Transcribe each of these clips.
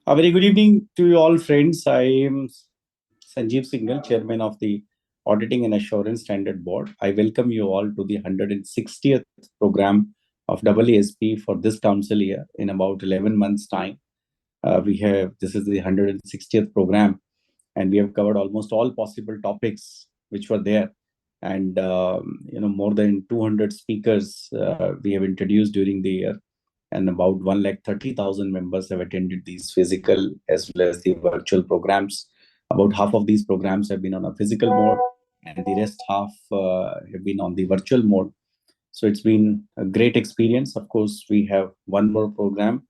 A very good evening to you all, friends. I am Sanjeev Singhal, Chairman of the Auditing and Assurance Standard Board. I welcome you all to the 160th program of AASP for this council year in about 11 months' time. This is the 160th program, and we have covered almost all possible topics which were there. And more than 200 speakers we have introduced during the year, and about 130,000 members have attended these physical as well as the virtual programs. About half of these programs have been on a physical mode, and the rest half have been on the virtual mode. So it's been a great experience. Of course, we have one more program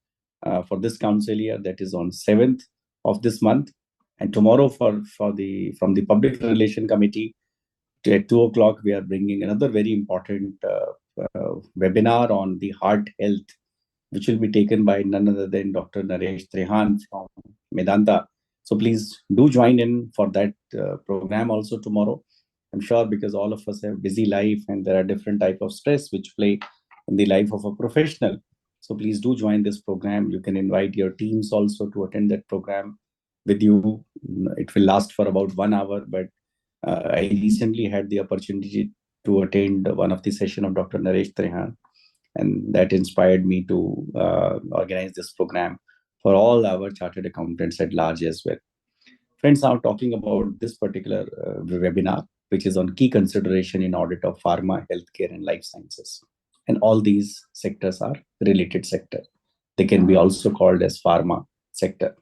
for this council year, that is on 7th of this month, and tomorrow from the Public Relation Committee at 2 o'clock we are bringing another very important webinar on the heart health, which will be taken by none other than Dr. Naresh Trehan from Medanta. So please do join in for that program also tomorrow. I'm sure, because all of us have busy life and there are different type of stress which play in the life of a professional. So please do join this program. You can invite your teams also to attend that program with you. It will last for about 1 hour, but I recently had the opportunity to attend one of the session of Dr. Naresh Trehan, and that inspired me to organize this program for all our chartered accountants at large as well. Friends, now talking about this particular webinar, which is on key consideration in audit of pharma, healthcare, and life sciences. And all these sectors are related sector. They can be also called as pharma sector.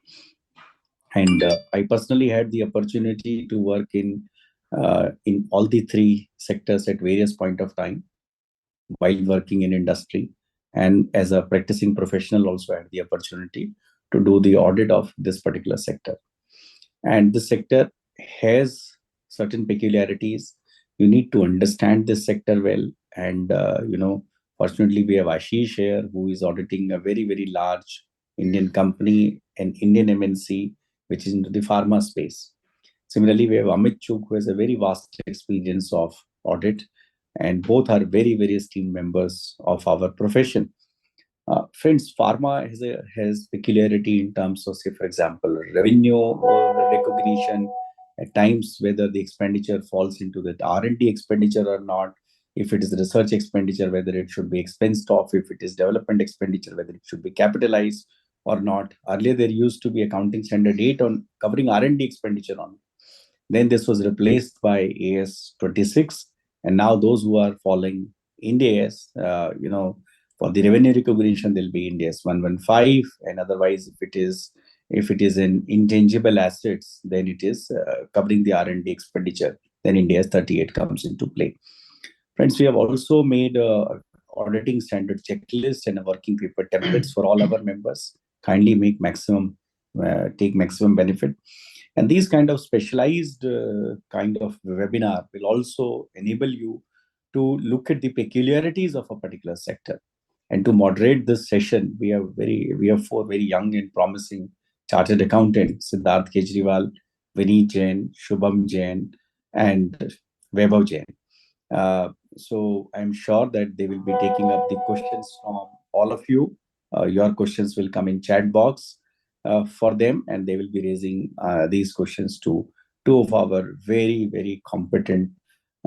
And I personally had the opportunity to work in all the three sectors at various point of time while working in industry, and as a practicing professional also had the opportunity to do the audit of this particular sector. And this sector has certain peculiarities. You need to understand this sector well. And fortunately we have Ashish here, who is auditing a very, very large Indian company, an Indian MNC, which is into the pharma space. Similarly, we have Amit Chuk, who has a very vast experience of audit, and both are very, very esteemed members of our profession. Friends, pharma has peculiarity in terms of, say, for example, revenue recognition. At times, whether the expenditure falls into the R&D expenditure or not, if it is research expenditure, whether it should be expensed off, if it is development expenditure, whether it should be capitalized or not. Earlier, there used to be accounting standard 8 on covering R&D expenditure on. Then this was replaced by AS 26, and now those who are following Ind AS, for the revenue recognition, there'll be Ind AS 115, and otherwise, if it is an intangible assets, then it is covering the R&D expenditure. Then Ind AS 38 comes into play. Friends, we have also made a auditing standard checklist and a working paper templates for all our members. Kindly take maximum benefit. And these kind of specialized kind of webinar will also enable you to look at the peculiarities of a particular sector. And to moderate this session, we have four very young and promising chartered accountants: Siddharth Kejriwal, Vineet Jain, Shubham Jain, and Vaibhav Jain. So I'm sure that they will be taking up the questions from all of you. Your questions will come in chat box for them, and they will be raising these questions to two of our very, very competent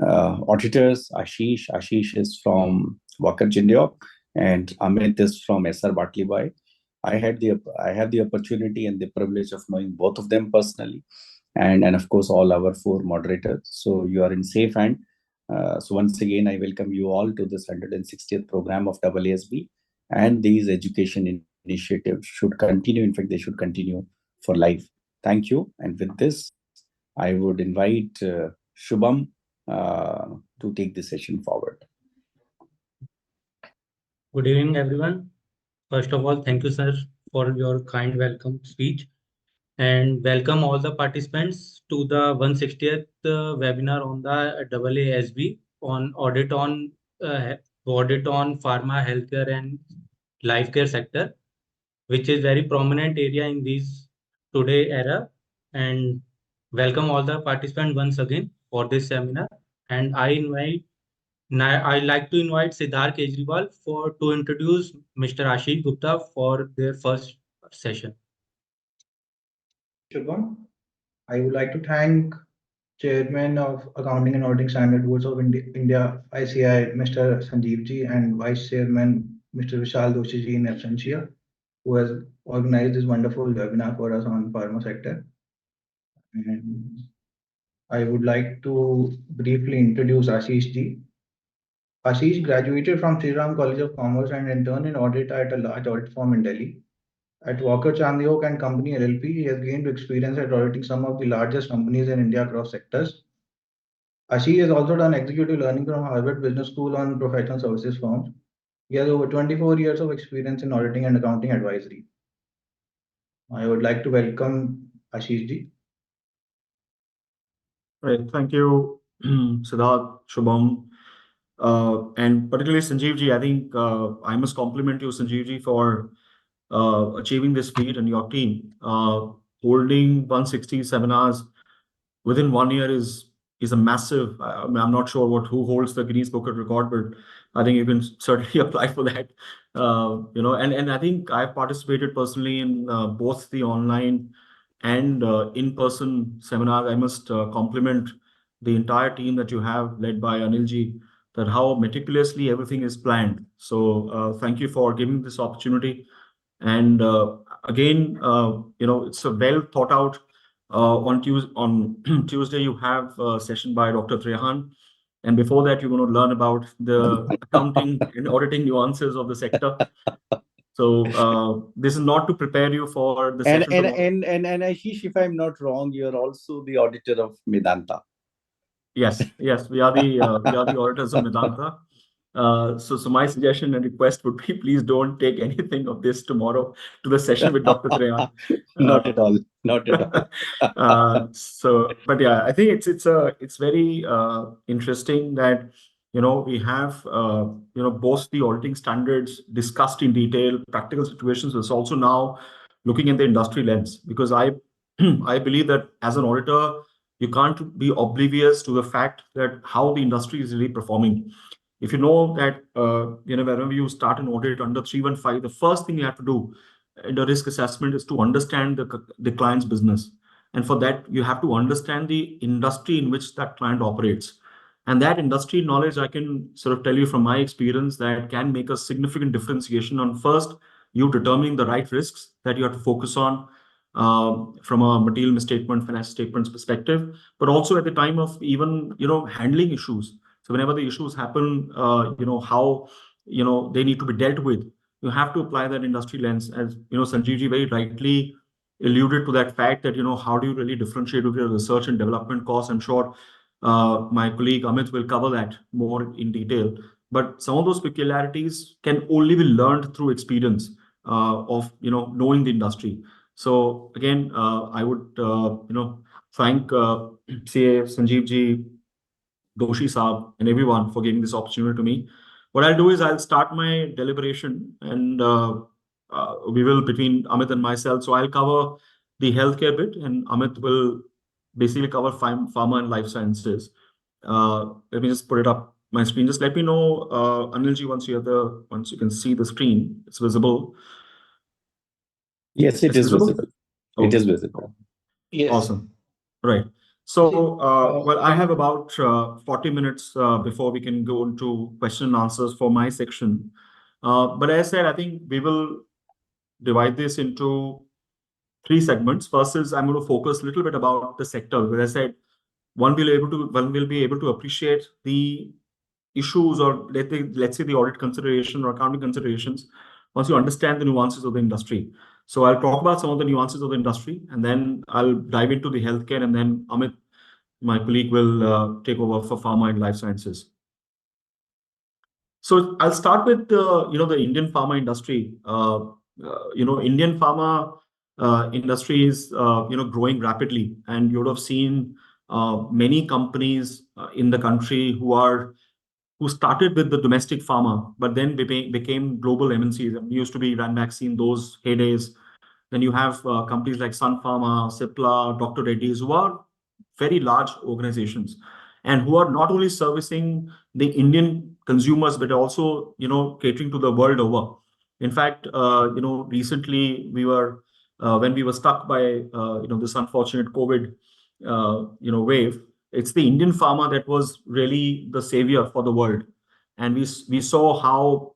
auditors. Ashish is from Walker Jindal, and Amit is from SR Bartley. I have the opportunity and the privilege of knowing both of them personally, and of course all our four moderators. So you are in safe hand. So once again, I welcome you all to this 160th program of AASB, and these education initiatives should continue. In fact, they should continue for life. Thank you. And with this, I would invite Shubham to take the session forward. Good evening, everyone. First of all, thank you, sir, for your kind welcome speech. And welcome all the participants to the 160th webinar on the AASB on audit on pharma, healthcare, and life care sector, which is very prominent area in this today era. And welcome all the participants once again for this seminar. And I'd like to invite Siddharth Kejriwal to introduce Mr. Ashish Gupta for their first session. Shubham. I would like to thank Chairman of Accounting and Auditing Standard Boards of India ICI, Mr. Sanjeev ji, and Vice Chairman, Mr. Vishal Doshi ji in absentia, who has organized this wonderful webinar for us on pharma sector. And I would like to briefly introduce Ashish ji. Ashish graduated from Sri Ram College of Commerce and interned in audit at a large audit firm in Delhi. At Walker Chandiok and Company LLP, he has gained experience at auditing some of the largest companies in India across sectors. Ashish has also done executive learning from Harvard Business School on professional services firms. He has over 24 years of experience in auditing and accounting advisory. I would like to welcome Ashish ji. Right. Thank you, Siddharth, Shubham, and particularly Sanjeev ji. I think I must compliment you, Sanjeev ji, for achieving this feat and your team. Holding 160 seminars within 1 year is a massive. I mean, I'm not sure who holds the Guinness Book of Record, but I think you can certainly apply for that. And I think I've participated personally in both the online and in-person seminars. I must compliment the entire team that you have, led by Anilji, that how meticulously everything is planned. So thank you for giving this opportunity. And again, it's a well thought out. On Tuesday, you have a session by Dr. Trehan. And before that, you're going to learn about the accounting and auditing nuances of the sector. So this is not to prepare you for the And session and tomorrow. and Ashish, if I'm not wrong, you're also the auditor of Medanta. Yes, we are the auditors of Medanta. So my suggestion and request would be, please don't take anything of this tomorrow to the session with Dr. Trehan. Not at all. Not at all. But yeah, I think it's very interesting that we have both the auditing standards discussed in detail, practical situations. It's also now looking at the industry lens, because I I believe that as an auditor, you can't be oblivious to the fact that how the industry is really performing. If you know that whenever you start an audit under 315, the first thing you have to do in the risk assessment is to understand the client's business. And for that, you have to understand the industry in which that client operates. And that industry knowledge, I can sort of tell you from my experience, that can make a significant differentiation on first, you determining the right risks that you have to focus on from a material misstatement, financial statements perspective, but also at the time of even handling issues. So whenever the issues happen, how they need to be dealt with, you have to apply that industry lens. As Sanjeev ji very rightly alluded to that fact that how do you really differentiate with your research and development costs. I'm sure my colleague Amit will cover that more in detail. But some of those peculiarities can only be learned through experience of knowing the industry. So again, I would thank CA Sanjeev ji, Doshi Saab, and everyone for giving this opportunity to me. What I'll do is I'll start my deliberation, and we will between Amit and myself. So I'll cover the healthcare bit, and Amit will basically cover pharma and life sciences. Let me just put it up my screen. Just let me know, Anilji, once you can see the screen, it's visible. Yes, it It's is visible. visible. It Okay. is visible. Yes. Awesome. Right. So, well, I have about 40 minutes before we can go into question and answers for my section. But as I said, I think we will divide this into three segments. First is I'm going to focus a little bit about the sector. Because as I said, one will be able to appreciate the issues, or let's say the audit consideration or accounting considerations, once you understand the nuances of the industry. So I'll talk about some of the nuances of the industry, and then I'll dive into the healthcare, and then Amit, my colleague, will take over for pharma and life sciences. So I'll start with the Indian pharma industry. Indian pharma industry is growing rapidly, and you would have seen many companies in the country who started with the domestic pharma, but then became global MNCs. We used to be Ranbaxy in those heydays. Then you have companies like Sun Pharma, Cipla, Dr. Reddy's, who are very large organizations, and who are not only servicing the Indian consumers, but also catering to the world over. In fact, recently we were when we were stuck by this unfortunate COVID wave, it's the Indian pharma that was really the savior for the world, and we saw how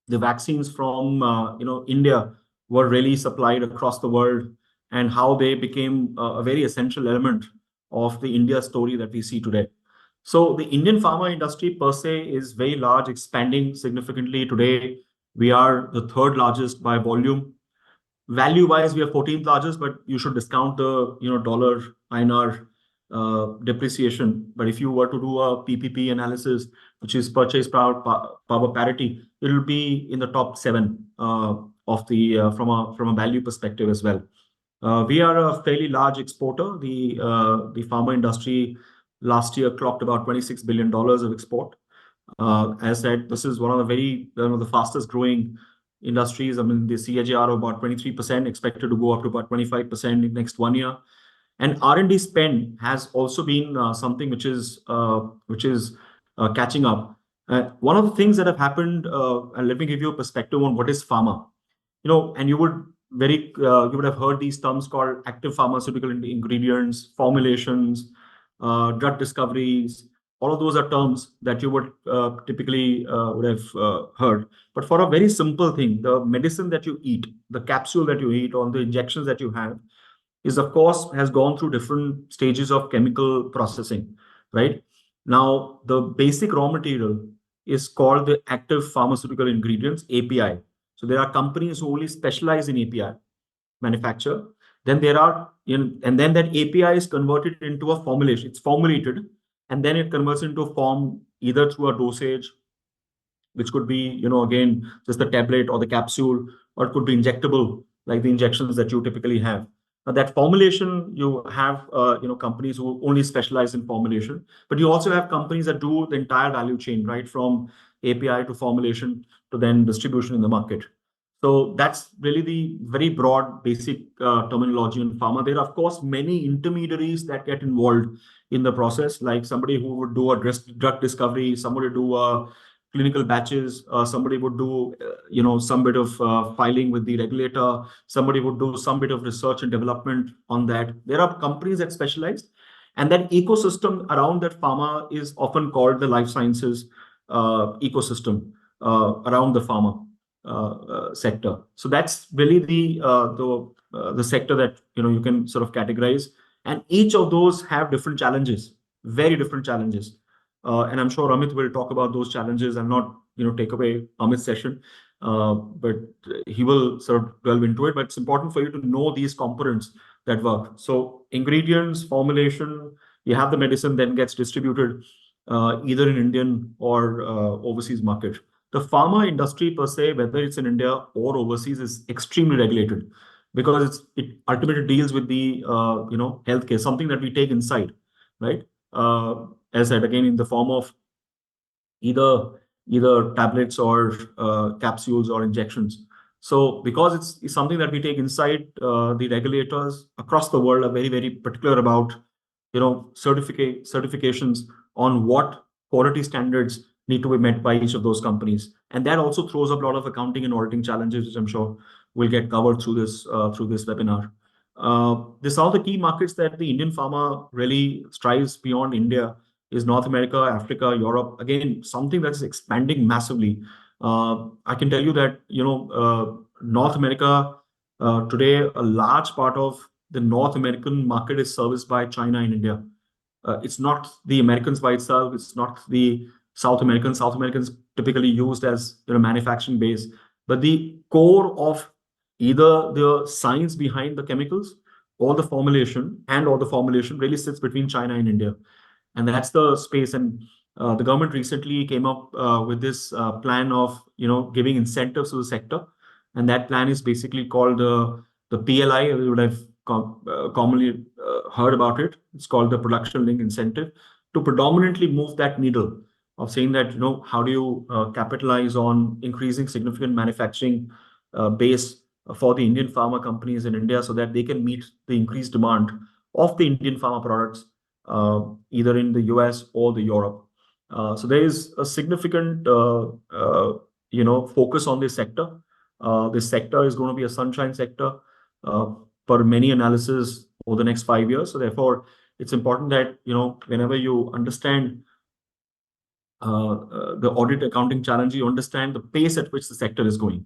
the vaccines from India were really supplied across the world, and how they became a very essential element of the India story that we see today. So the Indian pharma industry per se is very large, expanding significantly. Today, we are the third largest by volume. Value wise, we are 14th largest, but you should discount the dollar INR depreciation. But if you were to do a PPP analysis, which is purchase power parity, it will be in the top seven of the from a value perspective as well. We are a fairly large exporter. The pharma industry last year clocked about $26 billion of export. As said, this is one of the very the fastest growing industries. I mean, the CAGR of about 23%, expected to go up to about 25% in next 1 year. And R&D spend has also been something which is catching up. One of the things that have happened, and let me give you a perspective on what is pharma. And you would have heard these terms called active pharmaceutical ingredients, formulations, drug discoveries. All of those are terms that you would typically would have heard. But for a very simple thing, the medicine that you eat, the capsule that you eat, or the injections that you have, is of course has gone through different stages of chemical processing, right? Now, the basic raw material is called the active pharmaceutical ingredients, API. So there are companies who only specialize in API manufacture. Then and then that API is converted into a formulation. It's formulated, and then it converts into a form either through a dosage, which could be, again, just the tablet or the capsule, or it could be injectable, like the injections that you typically have. Now, that formulation, you have, companies who only specialize in formulation, but you also have companies that do the entire value chain, right, from API to formulation to then distribution in the market. So that's really the very broad, basic terminology in pharma. There are, of course, many intermediaries that get involved in the process, like somebody who would do a drug discovery, somebody do clinical batches, somebody would do, some bit of filing with the regulator, somebody would do some bit of research and development on that. There are companies that specialize, and that ecosystem around that pharma is often called the life sciences ecosystem around the pharma sector. So that's really the sector that you can sort of categorize, and each of those have different challenges, very different challenges. And I'm sure Amit will talk about those challenges. I'll not take away Amit's session, but he will sort of delve into it. But it's important for you to know these components that work. So ingredients, formulation, you have the medicine, then gets distributed either in Indian or overseas market. The pharma industry per se, whether it's in India or overseas, is extremely regulated, because it ultimately deals with the healthcare, something that we take inside, right? As I said, again, in the form of either tablets or capsules or injections. So because it's something that we take inside, the regulators across the world are very, very particular about certifications on what quality standards need to be met by each of those companies. And that also throws up a lot of accounting and auditing challenges, which I'm sure will get covered through this webinar. These are the key markets that the Indian pharma really strives beyond India is North America, Africa, Europe. Again, something that's expanding massively. I can tell you that North America today, a large part of the North American market is serviced by China and India. It's not the Americans by itself. It's not the South Americans. South Americans typically used as manufacturing base, but the core of either the science behind the chemicals or the formulation really sits between China and India, and that's the space. And the government recently came up with this plan of giving incentives to the sector, and that plan is basically called the PLI. You would have commonly heard about it. It's called the Production Link Incentive, to predominantly move that needle of saying that how do you capitalize on increasing significant manufacturing base for the Indian pharma companies in India, so that they can meet the increased demand of the Indian pharma products either in the US or the Europe. So there is a significant focus on this sector. This sector is going to be a sunshine sector. per many analysis over the next 5 years. So therefore, it's important that whenever you understand the audit accounting challenge, you understand the pace at which the sector is going.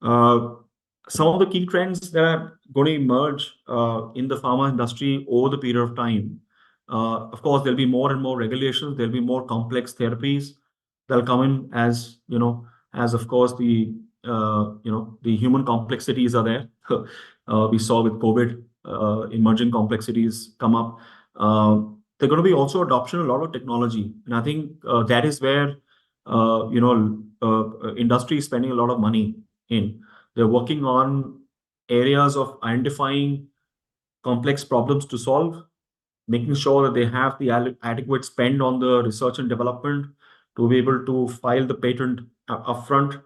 Some of the key trends that are going to emerge in the pharma industry over the period of time. Of course, there'll be more and more regulations. There'll be more complex therapies that'll come in as of course the human complexities are there. We saw with COVID, emerging complexities come up. They're going to be also adoption of a lot of technology, and I think that is where industry is spending a lot of money in. They're working on areas of identifying complex problems to solve, making sure that they have the adequate spend on the research and development to be able to file the patent upfront,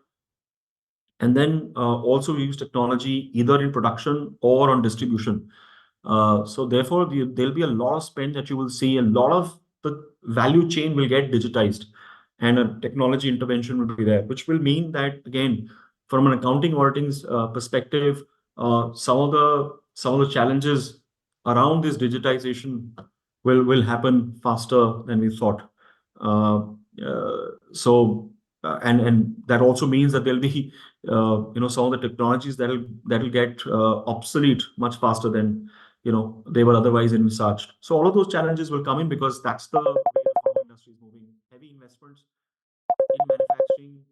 and then also use technology either in production or on distribution. So therefore, there'll be a lot of spend that you will see. A lot of the value chain will get digitized, and a technology intervention will be there, which will mean that again, from an accounting auditing perspective, some of the challenges around this digitization will happen faster than we thought. Uh, and that also means that there'll be some of the technologies that'll get obsolete much faster than they were otherwise envisaged. So all of those challenges will come in because that's the way the pharma industry is moving. Heavy investments in manufacturing,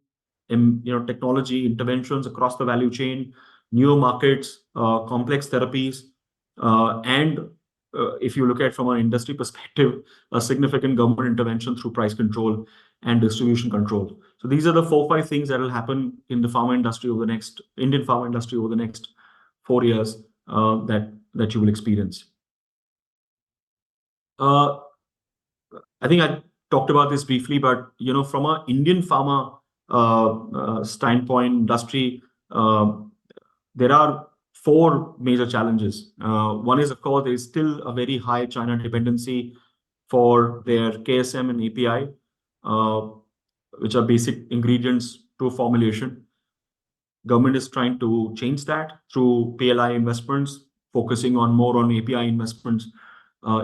in technology interventions across the value chain, newer markets, complex therapies, and if you look at from an industry perspective, a significant government intervention through price control and distribution control. So these are the 4-5 things that will happen in the pharma industry over the next Indian pharma industry over the next 4 years that you will experience. I think I talked about this briefly, but from an Indian pharma standpoint, industry, there are 4 major challenges. One is, of course, there is still a very high China dependency for their KSM and API, which are basic ingredients to formulation. Government is trying to change that through PLI investments, focusing more on API investments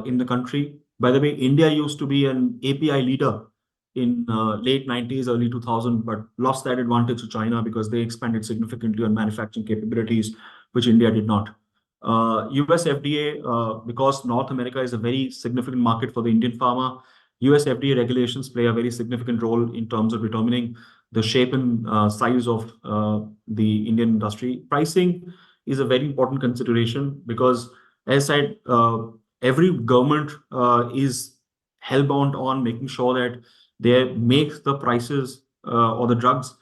in the country. By the way, India used to be an API leader in late 90s, early 2000, but lost that advantage to China because they expanded significantly on manufacturing capabilities, which India did not. US FDA, because North America is a very significant market for the Indian pharma, US FDA regulations play a very significant role in terms of determining the shape and size of the Indian industry. Pricing is a very important consideration because, as I said, every government is hellbound on making sure that they make the prices or the drugs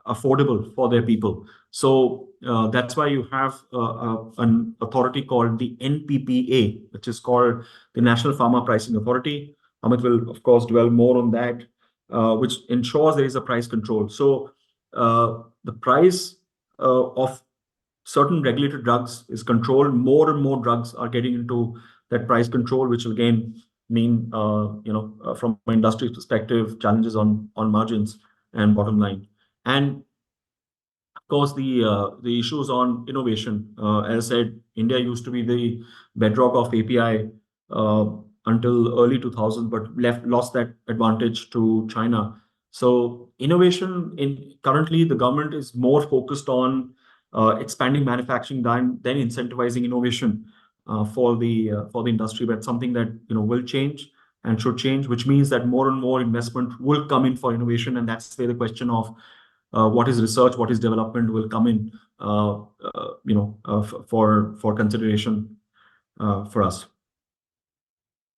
affordable for their people. So that's why you have an authority called the NPPA, which is called the National Pharma Pricing Authority. Amit will, of course, dwell more on that, which ensures there is a price control. So the price of certain regulated drugs is controlled. More and more drugs are getting into that price control, which will again mean, from an industry perspective, challenges on margins and bottom line. And of course, the issues on innovation. As I said, India used to be the bedrock of API until early 2000s, but lost that advantage to China. So innovation currently the government is more focused on expanding manufacturing than incentivizing innovation for the industry. But something that will change and should change, which means that more and more investment will come in for innovation, and that's where the question of what is research, what is development will come in, for consideration for us.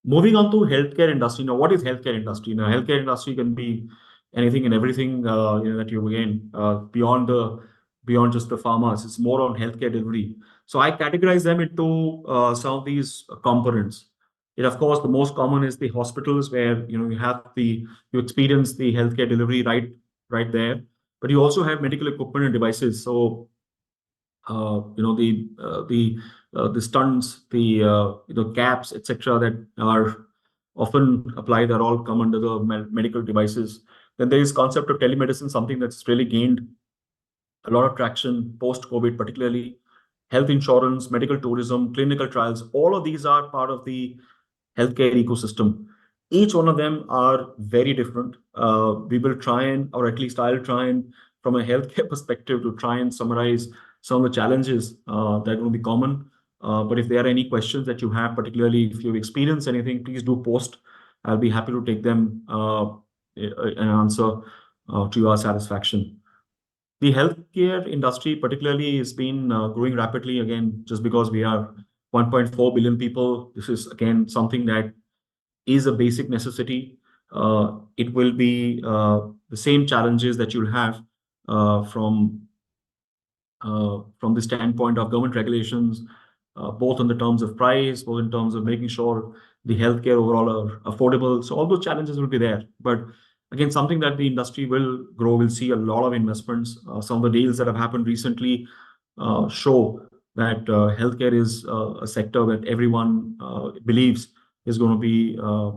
Moving on to healthcare industry. Now, what is healthcare industry? Now, healthcare industry can be anything and everything that you again beyond just the pharmas. It's more on healthcare delivery. So I categorize them into some of these components. Of course, the most common is the hospitals where you experience the healthcare delivery right there. But you also have medical equipment and devices. So the stunts, the caps, etc., that are often applied, that all come under the medical devices. Then there is concept of telemedicine, something that's really gained a lot of traction post-COVID, particularly health insurance, medical tourism, clinical trials. All of these are part of the healthcare ecosystem. Each one of them are very different. We will try and, or at least I'll try and, from a healthcare perspective, to try and summarize some of the challenges that are going to be common. But if there are any questions that you have, particularly if you've experienced anything, please do post. I'll be happy to take them and answer to your satisfaction. The healthcare industry, particularly, has been growing rapidly again, just because we are 1.4 billion people. This is again something that is a basic necessity. It will be the same challenges that you'll have uh, from from the standpoint of government regulations, both in the terms of price, both in terms of making sure the healthcare overall are affordable. So all those challenges will be there. But again, something that the industry will grow, will see a lot of investments. Some of the deals that have happened recently show that healthcare is a sector that everyone believes is going to be, a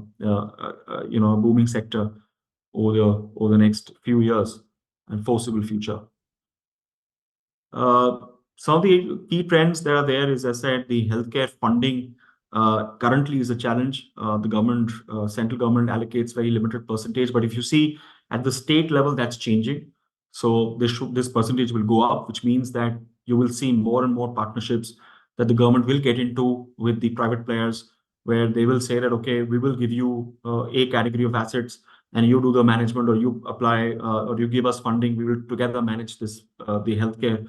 booming sector over the next few years and foreseeable future. Uh, some of the key trends that are there is, as I said, the healthcare funding currently is a challenge. The government, central government allocates very limited percentage, but if you see at the state level, that's changing. So this percentage will go up, which means that you will see more and more partnerships that the government will get into with the private players, where they will say that, okay, we will give you a category of assets and you do the management, or you apply, or you give us funding. We will together manage this, the healthcare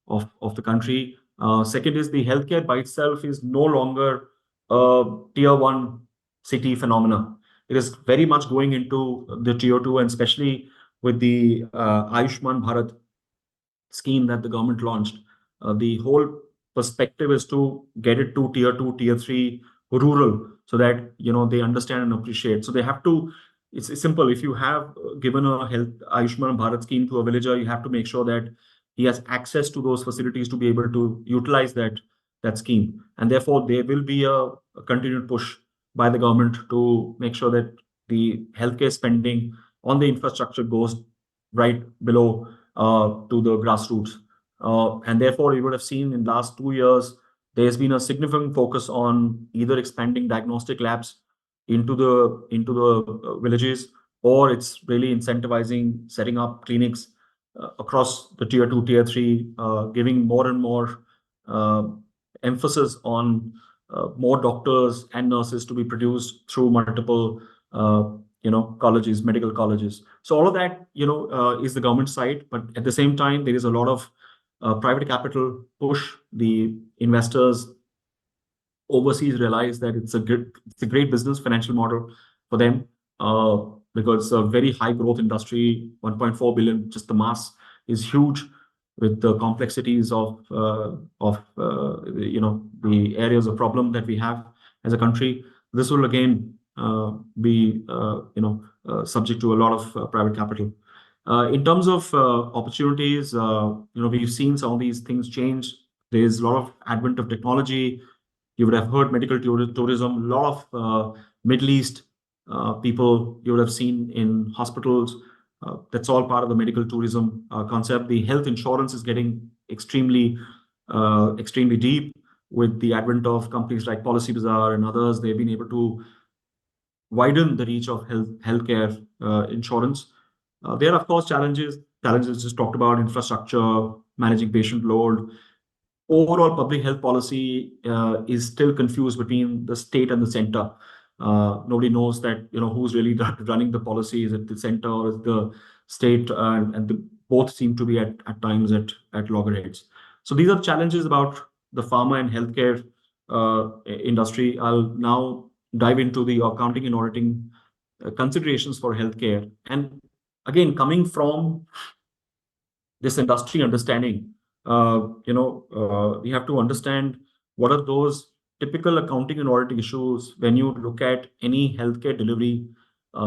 of the country. Second is the healthcare by itself is no longer a tier one city phenomena. It is very much going into the tier two, and especially with the Ayushman Bharat scheme that the government launched. The whole perspective is to get it to tier two, tier three rural, so that they understand and appreciate. So they have to. It's simple. If you have given a health Ayushman Bharat scheme to a villager, you have to make sure that he has access to those facilities to be able to utilize that scheme. And therefore, there will be a continued push by the government to make sure that the healthcare spending on the infrastructure goes right below to the grassroots. And therefore, you would have seen in last 2 years, there's been a significant focus on either expanding diagnostic labs into the villages, or it's really incentivizing setting up clinics across the tier two, tier three, giving more and more uh, emphasis on more doctors and nurses to be produced through multiple colleges, medical colleges. So all of that is the government side, but at the same time there is a lot of private capital push. The investors overseas realize that it's a great business financial model for them, because it's a very high growth industry. 1.4 billion, just the mass is huge, with the complexities of the areas of problem that we have as a country. This will again be subject to a lot of private capital. In terms of opportunities, we've seen some of these things change. There's a lot of advent of technology. You would have heard medical tourism, a lot of Middle East people you would have seen in hospitals. That's all part of the medical tourism concept. The health insurance is getting extremely deep with the advent of companies like Policy Bazaar and others. They've been able to widen the reach of healthcare insurance. There are, of course, challenges just talked about: infrastructure, managing patient load. Overall public health policy is still confused between the state and the center. Nobody knows that who's really running the policy. Is it the center or is the state? Both seem to be at times at loggerheads. So these are challenges about the pharma and healthcare industry. I'll now dive into the accounting and auditing considerations for healthcare. And again, coming from this industry understanding, we have to understand what are those typical accounting and auditing issues when you look at any healthcare delivery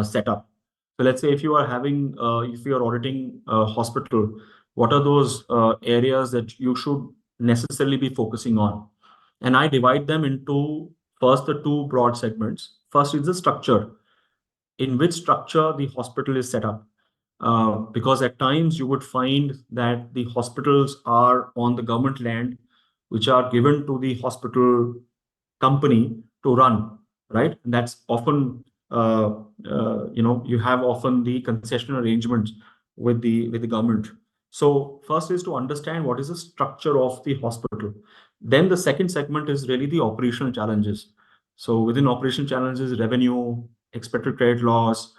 setup. So let's say if you are if you are auditing a hospital, what are those areas that you should necessarily be focusing on? And I divide them into first the two broad segments. First is the structure, in which structure the hospital is set up. because at times you would find that the hospitals are on the government land, which are given to the hospital company to run, right? And that's often, you have often the concession arrangements with the government. So first is to understand what is the structure of the hospital. Then the second segment is really the operational challenges. So within operational challenges, revenue, expected credit loss,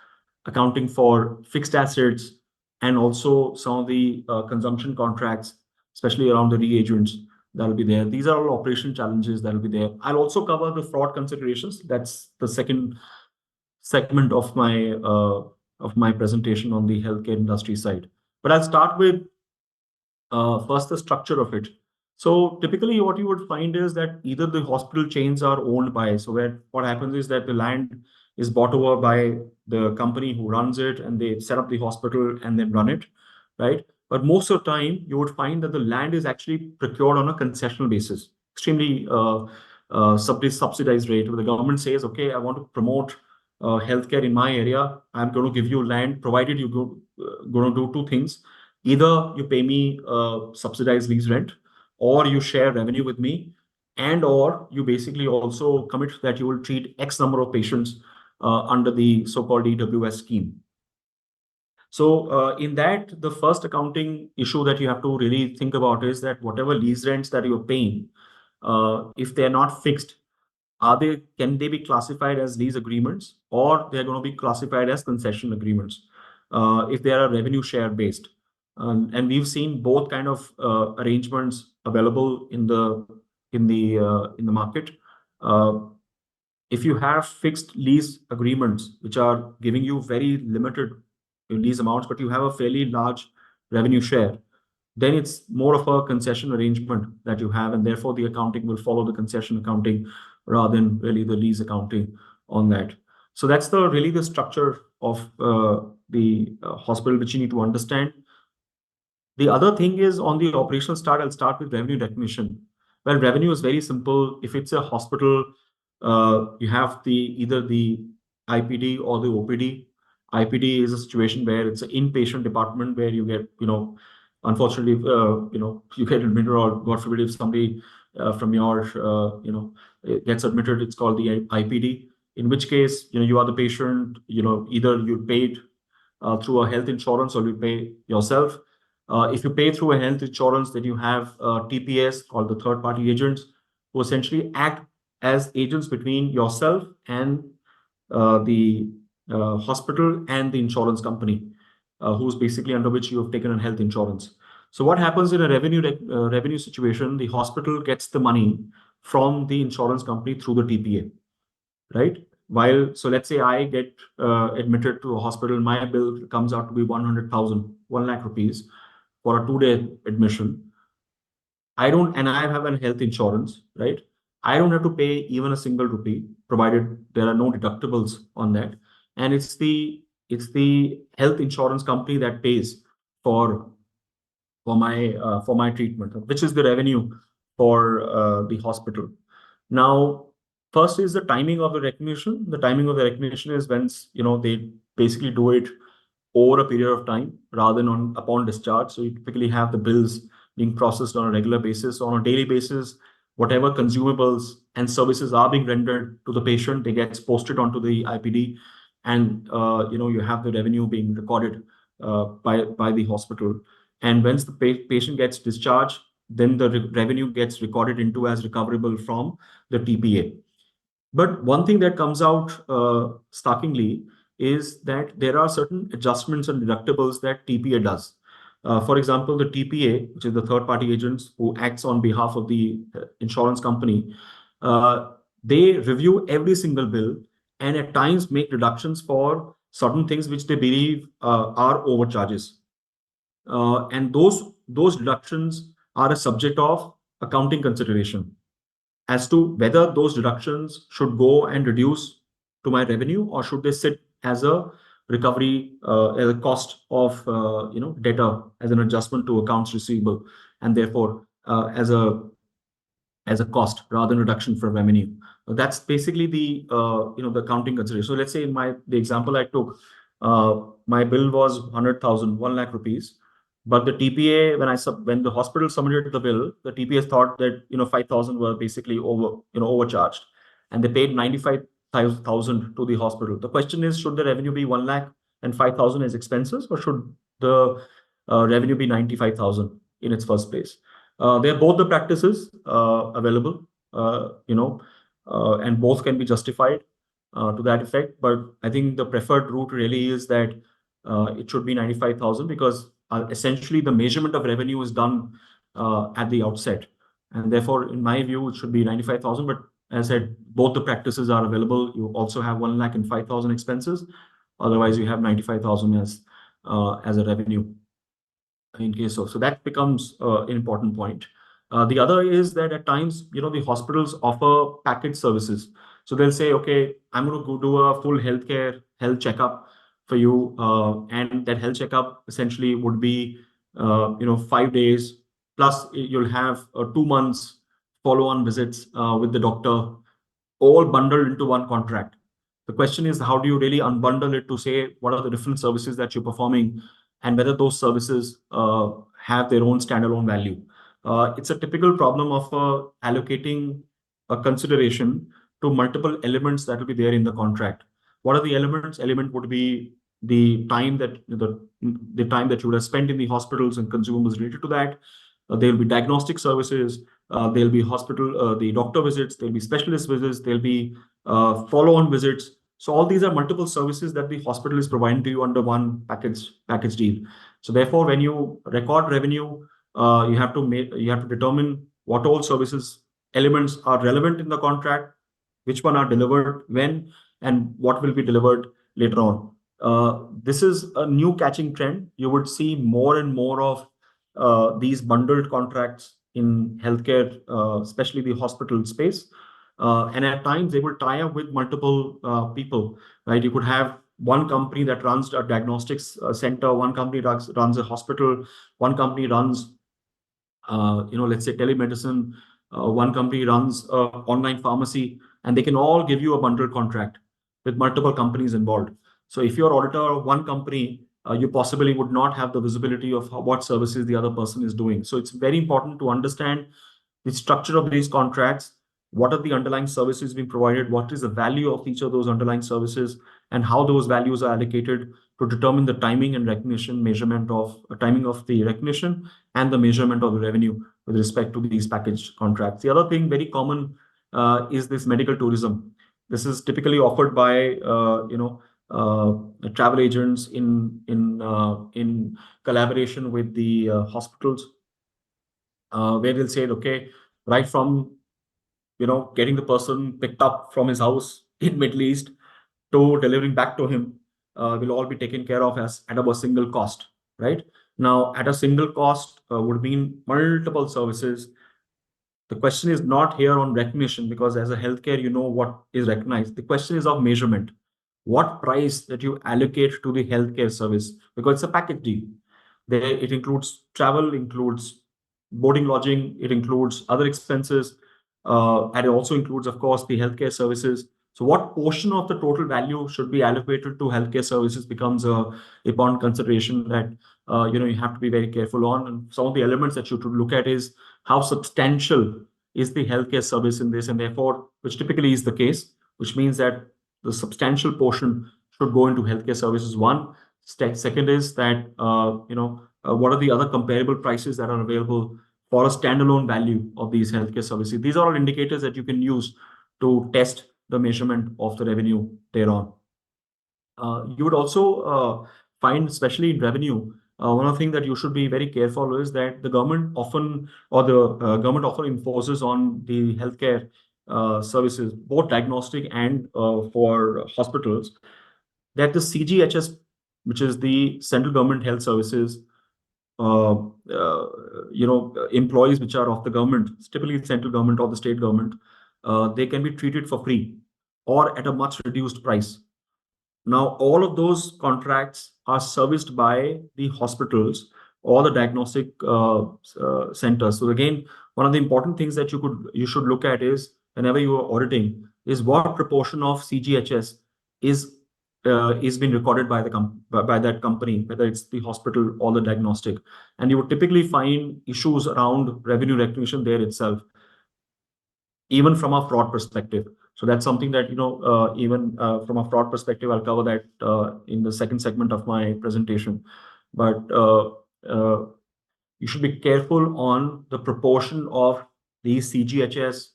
accounting for fixed assets, and also some of the consumption contracts, especially around the reagents that will be there. These are all operational challenges that will be there. I'll also cover the fraud considerations. That's the second segment of my presentation on the healthcare industry side. But I'll start with first the structure of it. So typically what you would find is that either the hospital chains are owned by, so where what happens is that the land is bought over by the company who runs it, and they set up the hospital and then run it, right? But most of the time you would find that the land is actually procured on a concessional basis, extremely subsidized rate, where the government says, okay, I want to promote healthcare in my area. I'm going to give you land, provided you going to do two things. Either you pay me subsidized lease rent, or you share revenue with me, and or you basically also commit that you will treat X number of patients under the so-called EWS scheme. So in that, the first accounting issue that you have to really think about is that whatever lease rents that you're paying, if they're not fixed, can they be classified as lease agreements, or they're going to be classified as concession agreements if they are revenue share based. And we've seen both kind of arrangements available in the market. Uh, if you have fixed lease agreements which are giving you very limited lease amounts, but you have a fairly large revenue share, then it's more of a concession arrangement that you have, and therefore the accounting will follow the concession accounting rather than really the lease accounting on that. So that's the really the structure of the hospital which you need to understand. The other thing is on the operational start, I'll start with revenue recognition. Well, revenue is very simple. If it's a hospital, you have either the IPD or the OPD. IPD is a situation where it's an inpatient department where you get, unfortunately, you get admitted, or God forbid, if somebody from your, gets admitted, it's called the IPD. In which case, you are the patient. Either you paid through a health insurance or you pay yourself. If you pay through a health insurance, then you have TPS, called the third party agents, who essentially act as agents between yourself and the hospital and the insurance company, who's basically under which you have taken a health insurance. So what happens in a revenue situation? The hospital gets the money from the insurance company through the TPA, right? So let's say I get admitted to a hospital, my bill comes out to be 100,000, 1 lakh rupees for a 2-day admission. And I have a health insurance, right? I don't have to pay even a single rupee, provided there are no deductibles on that. And it's the health insurance company that pays for my treatment, which is the revenue for the hospital. Now, first is the timing of the recognition. The timing of the recognition is when they basically do it over a period of time rather than upon discharge. So you typically have the bills being processed on a regular basis, on a daily basis. Whatever consumables and services are being rendered to the patient, they get posted onto the IPD, and you have the revenue being recorded by the hospital. And once the patient gets discharged, then the revenue gets recorded into as recoverable from the TPA. But one thing that comes out starkingly is that there are certain adjustments and deductibles that TPA does. For example, the TPA, which is the third party agents who acts on behalf of the insurance company, they review every single bill and at times make deductions for certain things which they believe are overcharges. And those deductions are a subject of accounting consideration as to whether those deductions should go and reduce to my revenue, or should they sit as a recovery, as a cost of debtor, as an adjustment to accounts receivable, and therefore as a cost rather than reduction for revenue. That's basically the accounting consideration. So let's say in the example I took, My bill was 100,000, 1 lakh rupees. But the TPA, when the hospital submitted the bill, the TPA thought that 5,000 were basically overcharged, and they paid 95,000 to the hospital. The question is, should the revenue be 1 lakh and 5,000 as expenses, or should the revenue be 95,000 in its first place? They're both the practices available, and both can be justified to that effect. But I think the preferred route really is that it should be 95,000, because essentially the measurement of revenue is done at the outset. And therefore, in my view, it should be 95,000. But as I said, both the practices are available. You also have 1 lakh and 5,000 expenses. Otherwise, you have 95,000 as a revenue in case of. So that becomes an important point. The other is that at times, the hospitals offer package services. So they'll say, okay, I'm going to go do a full health checkup for you. And that health checkup essentially would be, 5 days, plus you'll have 2 months follow-on visits with the doctor, all bundled into one contract. The question is, how do you really unbundle it to say what are the different services that you're performing, and whether those services have their own standalone value? It's a typical problem of allocating a consideration to multiple elements that will be there in the contract. What are the elements? Element would be the time that you would have spent in the hospitals and consumables related to that. There will be diagnostic services. There'll be the doctor visits. There'll be specialist visits. There'll be follow-on visits. So all these are multiple services that the hospital is providing to you under one package deal. So therefore, when you record revenue, you have to determine what all services elements are relevant in the contract, which one are delivered when, and what will be delivered later on. This is a new catching trend. You would see more and more of these bundled contracts in healthcare, especially the hospital space. And at times they will tie up with multiple people, right? You could have one company that runs a diagnostics center, one company runs a hospital, one company runs, let's say telemedicine, one company runs online pharmacy, and they can all give you a bundled contract with multiple companies involved. So if you're auditor of one company, you possibly would not have the visibility of what services the other person is doing. So it's very important to understand the structure of these contracts, what are the underlying services being provided, what is the value of each of those underlying services, and how those values are allocated to determine the timing and recognition measurement of timing of the recognition and the measurement of the revenue with respect to these package contracts. The other thing very common is this medical tourism. This is typically offered by travel agents in collaboration with the hospitals, where they'll say, okay, right from getting the person picked up from his house in Middle East to delivering back to him will all be taken care of as at a single cost, right? Now, at a single cost would mean multiple services. The question is not here on recognition, because as a healthcare, you know what is recognized. The question is of measurement. What price that you allocate to the healthcare service, because it's a package deal. There, it includes travel, includes boarding, lodging, it includes other expenses, and it also includes, of course, the healthcare services. So what portion of the total value should be allocated to healthcare services becomes a important consideration that you have to be very careful on. And some of the elements that you should look at is how substantial is the healthcare service in this, and therefore, which typically is the case, which means that the substantial portion should go into healthcare services. One. Second is that what are the other comparable prices that are available for a standalone value of these healthcare services. These are all indicators that you can use to test the measurement of the revenue thereon. You would also find, especially in revenue, one of the things that you should be very careful is that the government often enforces on the healthcare services, both diagnostic and for hospitals, that the CGHS, which is the central government health services, employees which are of the government, typically the central government or the state government, they can be treated for free or at a much reduced price. Now, all of those contracts are serviced by the hospitals or the diagnostic centers. So again, one of the important things that you should look at is, whenever you are auditing, is what proportion of CGHS is is being recorded by by that company, whether it's the hospital or the diagnostic. And you would typically find issues around revenue recognition there itself, even from a fraud perspective. So that's something that, even from a fraud perspective, I'll cover that in the second segment of my presentation. But uh, you should be careful on the proportion of these CGHS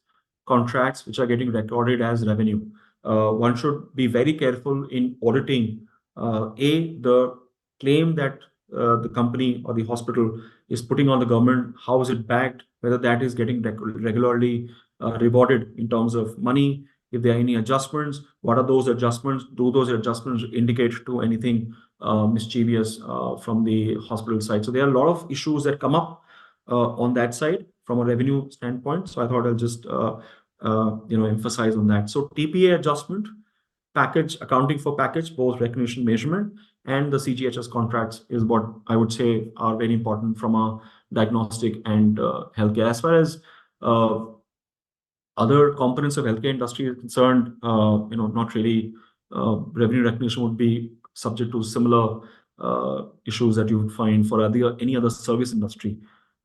contracts which are getting recorded as revenue. One should be very careful in auditing the claim that the company or the hospital is putting on the government. How is it backed? Whether that is getting regularly rewarded in terms of money. If there are any adjustments, what are those adjustments? Do those adjustments indicate to anything mischievous from the hospital side? So there are a lot of issues that come up on that side from a revenue standpoint. So I thought I'll just emphasize on that. So TPA adjustment, package accounting for package, both recognition measurement, and the CGHS contracts is what I would say are very important from a diagnostic and healthcare. As far as other components of healthcare industry is concerned, not really. Revenue recognition would be subject to similar issues that you would find for any other service industry,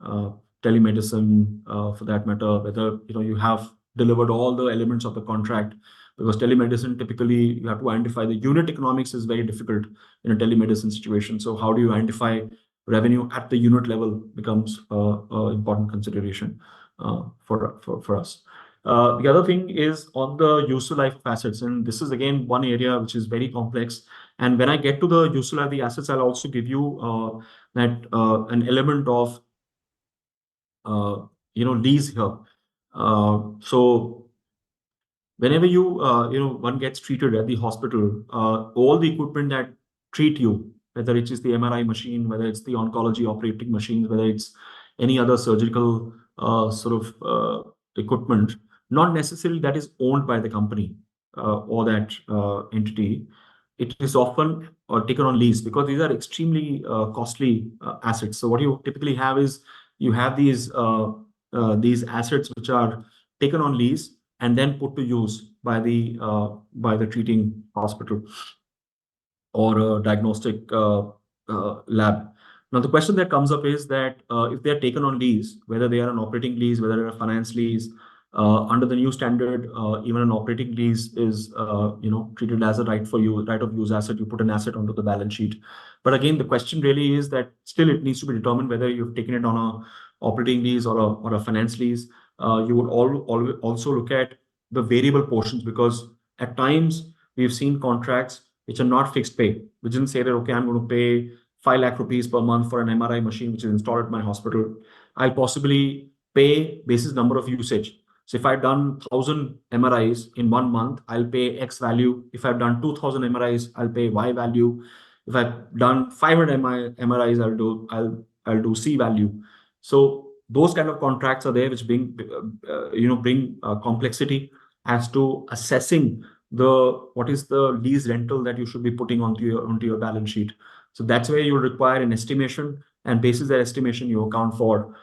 uh, telemedicine, for that matter. Whether you have delivered all the elements of the contract, because telemedicine typically you have to identify the unit economics is very difficult in a telemedicine situation. So how do you identify revenue at the unit level becomes an important consideration for us. The other thing is on the useful life of assets, and this is again one area which is very complex. And when I get to the useful life of the assets, I'll also give you that an element of lease here. So whenever one gets treated at the hospital, all the equipment that treat you, whether it is the MRI machine, whether it's the oncology operating machines, whether it's any other surgical equipment, not necessarily that is owned by the company or that entity. It is often taken on lease, because these are extremely costly assets. So what you typically have is you have these assets which are taken on lease and then put to use by the treating hospital or a diagnostic lab. Now, the question that comes up is that if they're taken on lease, whether they are an operating lease, whether they're a finance lease, under the new standard, even an operating lease is treated as a right of use asset. You put an asset onto the balance sheet. But again, the question really is that still it needs to be determined whether you've taken it on a operating lease or a finance lease. You would also look at the variable portions, because at times we've seen contracts which are not fixed pay, which didn't say that, okay, I'm going to pay 5 lakh rupees per month for an MRI machine which is installed at my hospital. I'll possibly pay basis number of usage. So if I've done 1,000 MRIs in 1 month, I'll pay X value. If I've done 2,000 MRIs, I'll pay Y value. If I've done 500 MRIs, I'll do C value. So those kind of contracts are there, which bring complexity as to assessing what is the lease rental that you should be putting onto your balance sheet. So that's where you require an estimation, and basis that estimation you account for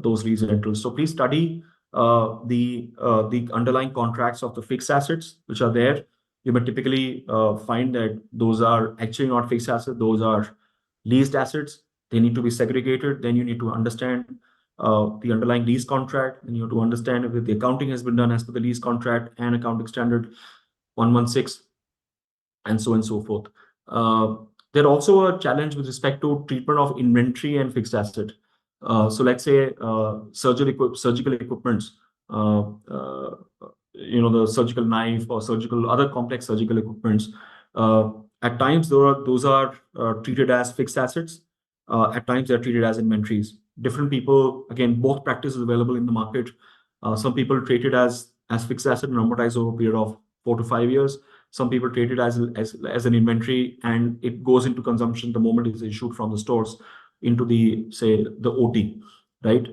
those lease rentals. So please study the underlying contracts of the fixed assets which are there. You may typically find that those are actually not fixed assets; those are leased assets. They need to be segregated. Then you need to understand the underlying lease contract, and you have to understand if the accounting has been done as per the lease contract and accounting standard 116, and so on and so forth. There's also a challenge with respect to treatment of inventory and fixed asset. So let's say surgical equipments, the surgical knife or other complex surgical equipments. At times, those are treated as fixed assets. At times, they're treated as inventories. Different people, again, both practices available in the market. Some people treat it as fixed asset and amortize over a period of 4 to 5 years. Some people treat it as an inventory, and it goes into consumption the moment it's issued from the stores into the OT, right?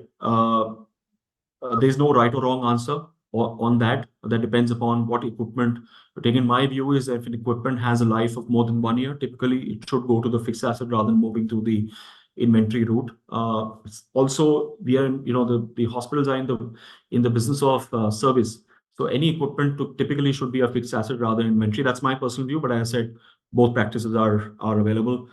There's no right or wrong answer on that. That depends upon what equipment you're taking. My view is that if an equipment has a life of more than 1 year, typically it should go to the fixed asset rather than moving to the inventory route. Also, we are the hospitals are in the business of service. So any equipment typically should be a fixed asset rather than inventory. That's my personal view, but as I said, both practices are available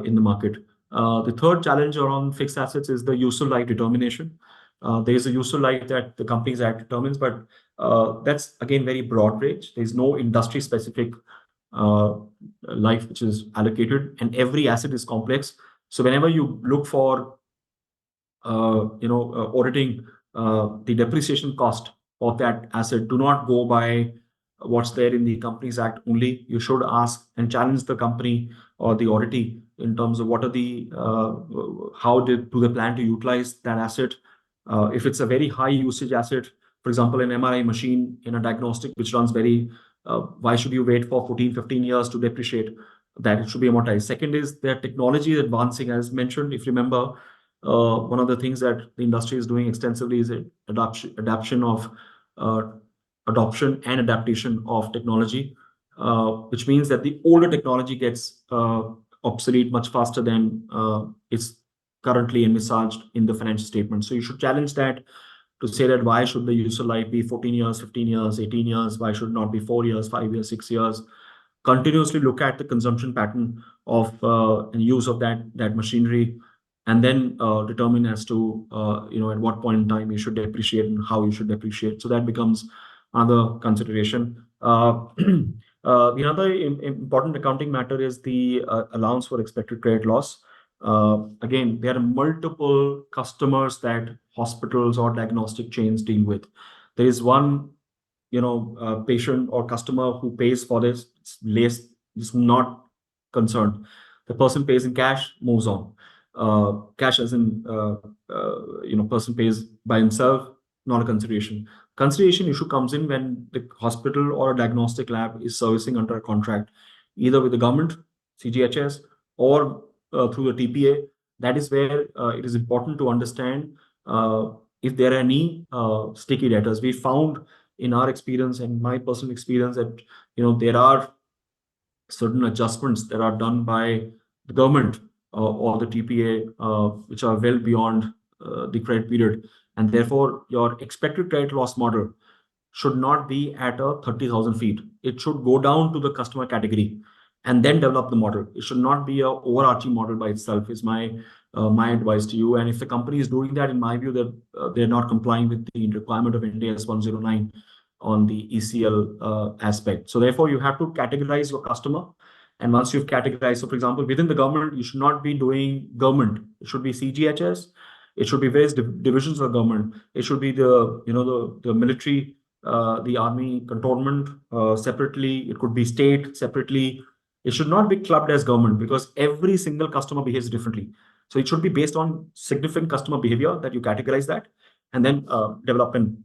in the market. The third challenge around fixed assets is the useful life determination. There is a useful life that the Companies Act determines, but that's again very broad range. There's no industry specific life which is allocated, and every asset is complex. So whenever you look for auditing the depreciation cost of that asset, do not go by what's there in the Companies Act only. You should ask and challenge the company or the auditee in terms of what are the do they plan to utilize that asset. If it's a very high usage asset, for example, an MRI machine in a diagnostic which runs very, why should you wait for 14, 15 years to depreciate that? It should be amortized. Second is their technology is advancing, as mentioned. If you remember, one of the things that the industry is doing extensively is uh, adoption and adaptation of technology, which means that the older technology gets obsolete much faster than it's currently envisaged in the financial statement. So you should challenge that to say that why should the useful life be 14 years, 15 years, 18 years? Why should it not be 4 years, 5 years, 6 years? Continuously look at the consumption pattern of and use of that machinery, and then determine as to at what point in time you should depreciate and how you should depreciate. So that becomes another consideration. The other important accounting matter is the allowance for expected credit loss. Again, there are multiple customers that hospitals or diagnostic chains deal with. There is one patient or customer who pays for this, less is not concerned. The person pays in cash, moves on. Cash as in person pays by himself, not a consideration. Consideration issue comes in when the hospital or a diagnostic lab is servicing under a contract, either with the government, CGHS, or through the TPA. That is where it is important to understand if there are any sticky debtors. We found in our experience and my personal experience that there are certain adjustments that are done by the government or the TPA which are well beyond the credit period, and therefore your expected credit loss model should not be at a 30,000 feet. It should go down to the customer category and then develop the model. It should not be a overarching model by itself, is my advice to you. And if the company is doing that, in my view, that they're not complying with the requirement of India S 109 on the ECL aspect. So therefore, you have to categorize your customer. And once you've categorized, so for example, within the government, you should not be doing government. It should be CGHS. It should be various divisions of government. It should be the military, the army cantonment separately. It could be state separately. It should not be clubbed as government because every single customer behaves differently. So it should be based on significant customer behavior that you categorize that and then develop an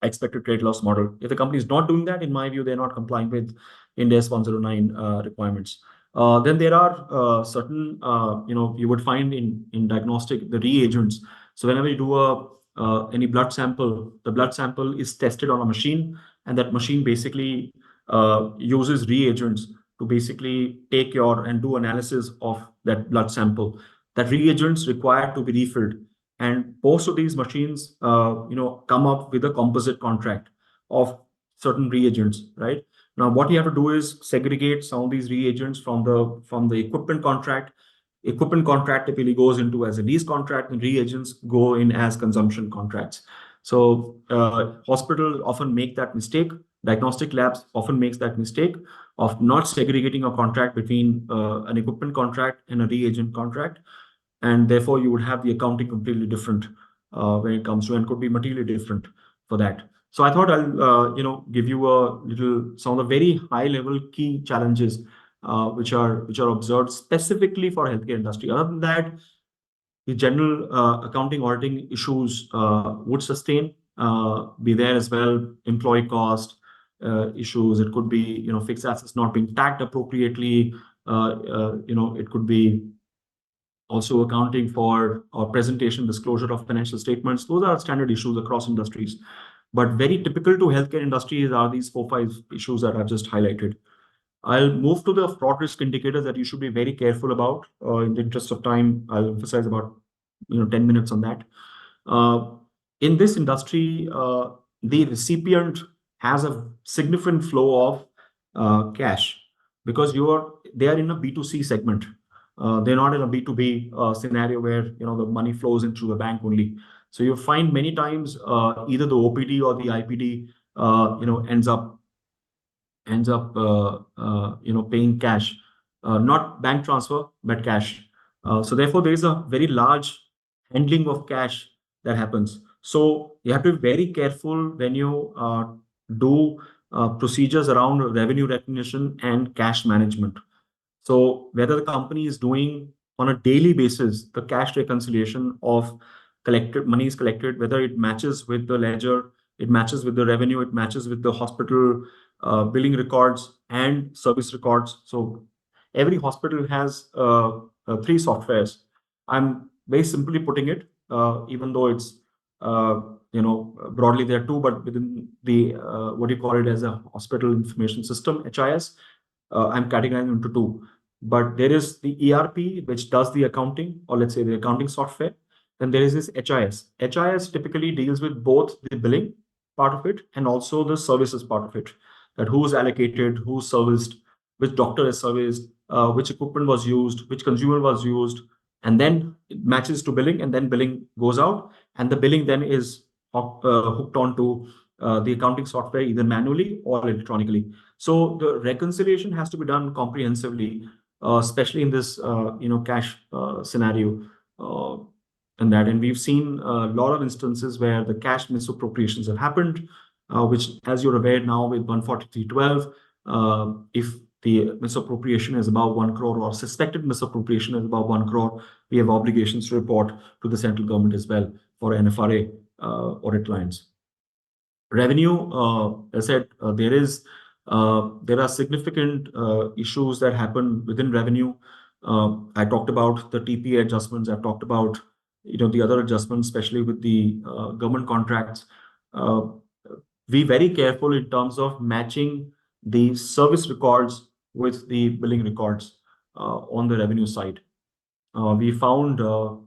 expected credit loss model. If the company is not doing that, in my view, they're not complying with India's 109 requirements. Then there are certain, you would find in diagnostic, the reagents. So whenever you do any blood sample, the blood sample is tested on a machine, and that machine basically uses reagents to basically take and do analysis of that blood sample. That reagents required to be refilled, and most of these machines come up with a composite contract of certain reagents, right? Now what you have to do is segregate some of these reagents from the equipment contract. Equipment contract typically goes into as a lease contract, and reagents go in as consumption contracts. So hospitals often make that mistake. Diagnostic labs often makes that mistake of not segregating a contract between an equipment contract and a reagent contract, and therefore you would have the accounting completely different when it comes to, and could be materially different for that. So I thought I'll give you a little some of the very high level key challenges which are observed specifically for healthcare industry. Other than that, the general accounting auditing issues would sustain, be there as well. Employee cost issues. It could be fixed assets not being tagged appropriately. It could be also accounting for or presentation disclosure of financial statements. Those are standard issues across industries, but very typical to healthcare industries are these 4-5 issues that I've just highlighted. I'll move to the fraud risk indicators that you should be very careful about. In the interest of time, I'll emphasize about 10 minutes on that. In this industry, the recipient has a significant flow of cash, because they are in a B2C segment. They're not in a B2B scenario where the money flows in through the bank only. So you find many times either the OPD or the IPD ends up paying cash, not bank transfer but cash. So therefore there is a very large handling of cash that happens. So you have to be very careful when you do procedures around revenue recognition and cash management. So whether the company is doing on a daily basis the cash reconciliation of collected money is collected, whether it matches with the ledger, it matches with the revenue, it matches with the hospital billing records and service records. So every hospital has three softwares. I'm very simply putting it, even though it's broadly there are two, but within the what do you call it as a hospital information system, HIS, I'm categorizing into two. But there is the ERP, which does the accounting, or let's say the accounting software. Then there is this HIS. HIS typically deals with both the billing part of it and also the services part of it. That who's allocated, who's serviced, which doctor is serviced, which equipment was used, which consumer was used, and then it matches to billing, and then billing goes out, and the billing then is hooked on to the accounting software either manually or electronically. So the reconciliation has to be done comprehensively, especially in this cash scenario. And we've seen a lot of instances where the cash misappropriations have happened, which, as you're aware now, with 143.12, if the misappropriation is above 1 crore or suspected misappropriation is above 1 crore, we have obligations to report to the central government as well for NFRA audit clients. Revenue, as I said, there are significant issues that happen within revenue. I talked about the TPA adjustments. I've talked about the other adjustments, especially with the government contracts. Be very careful in terms of matching the service records with the billing records on the revenue side. We found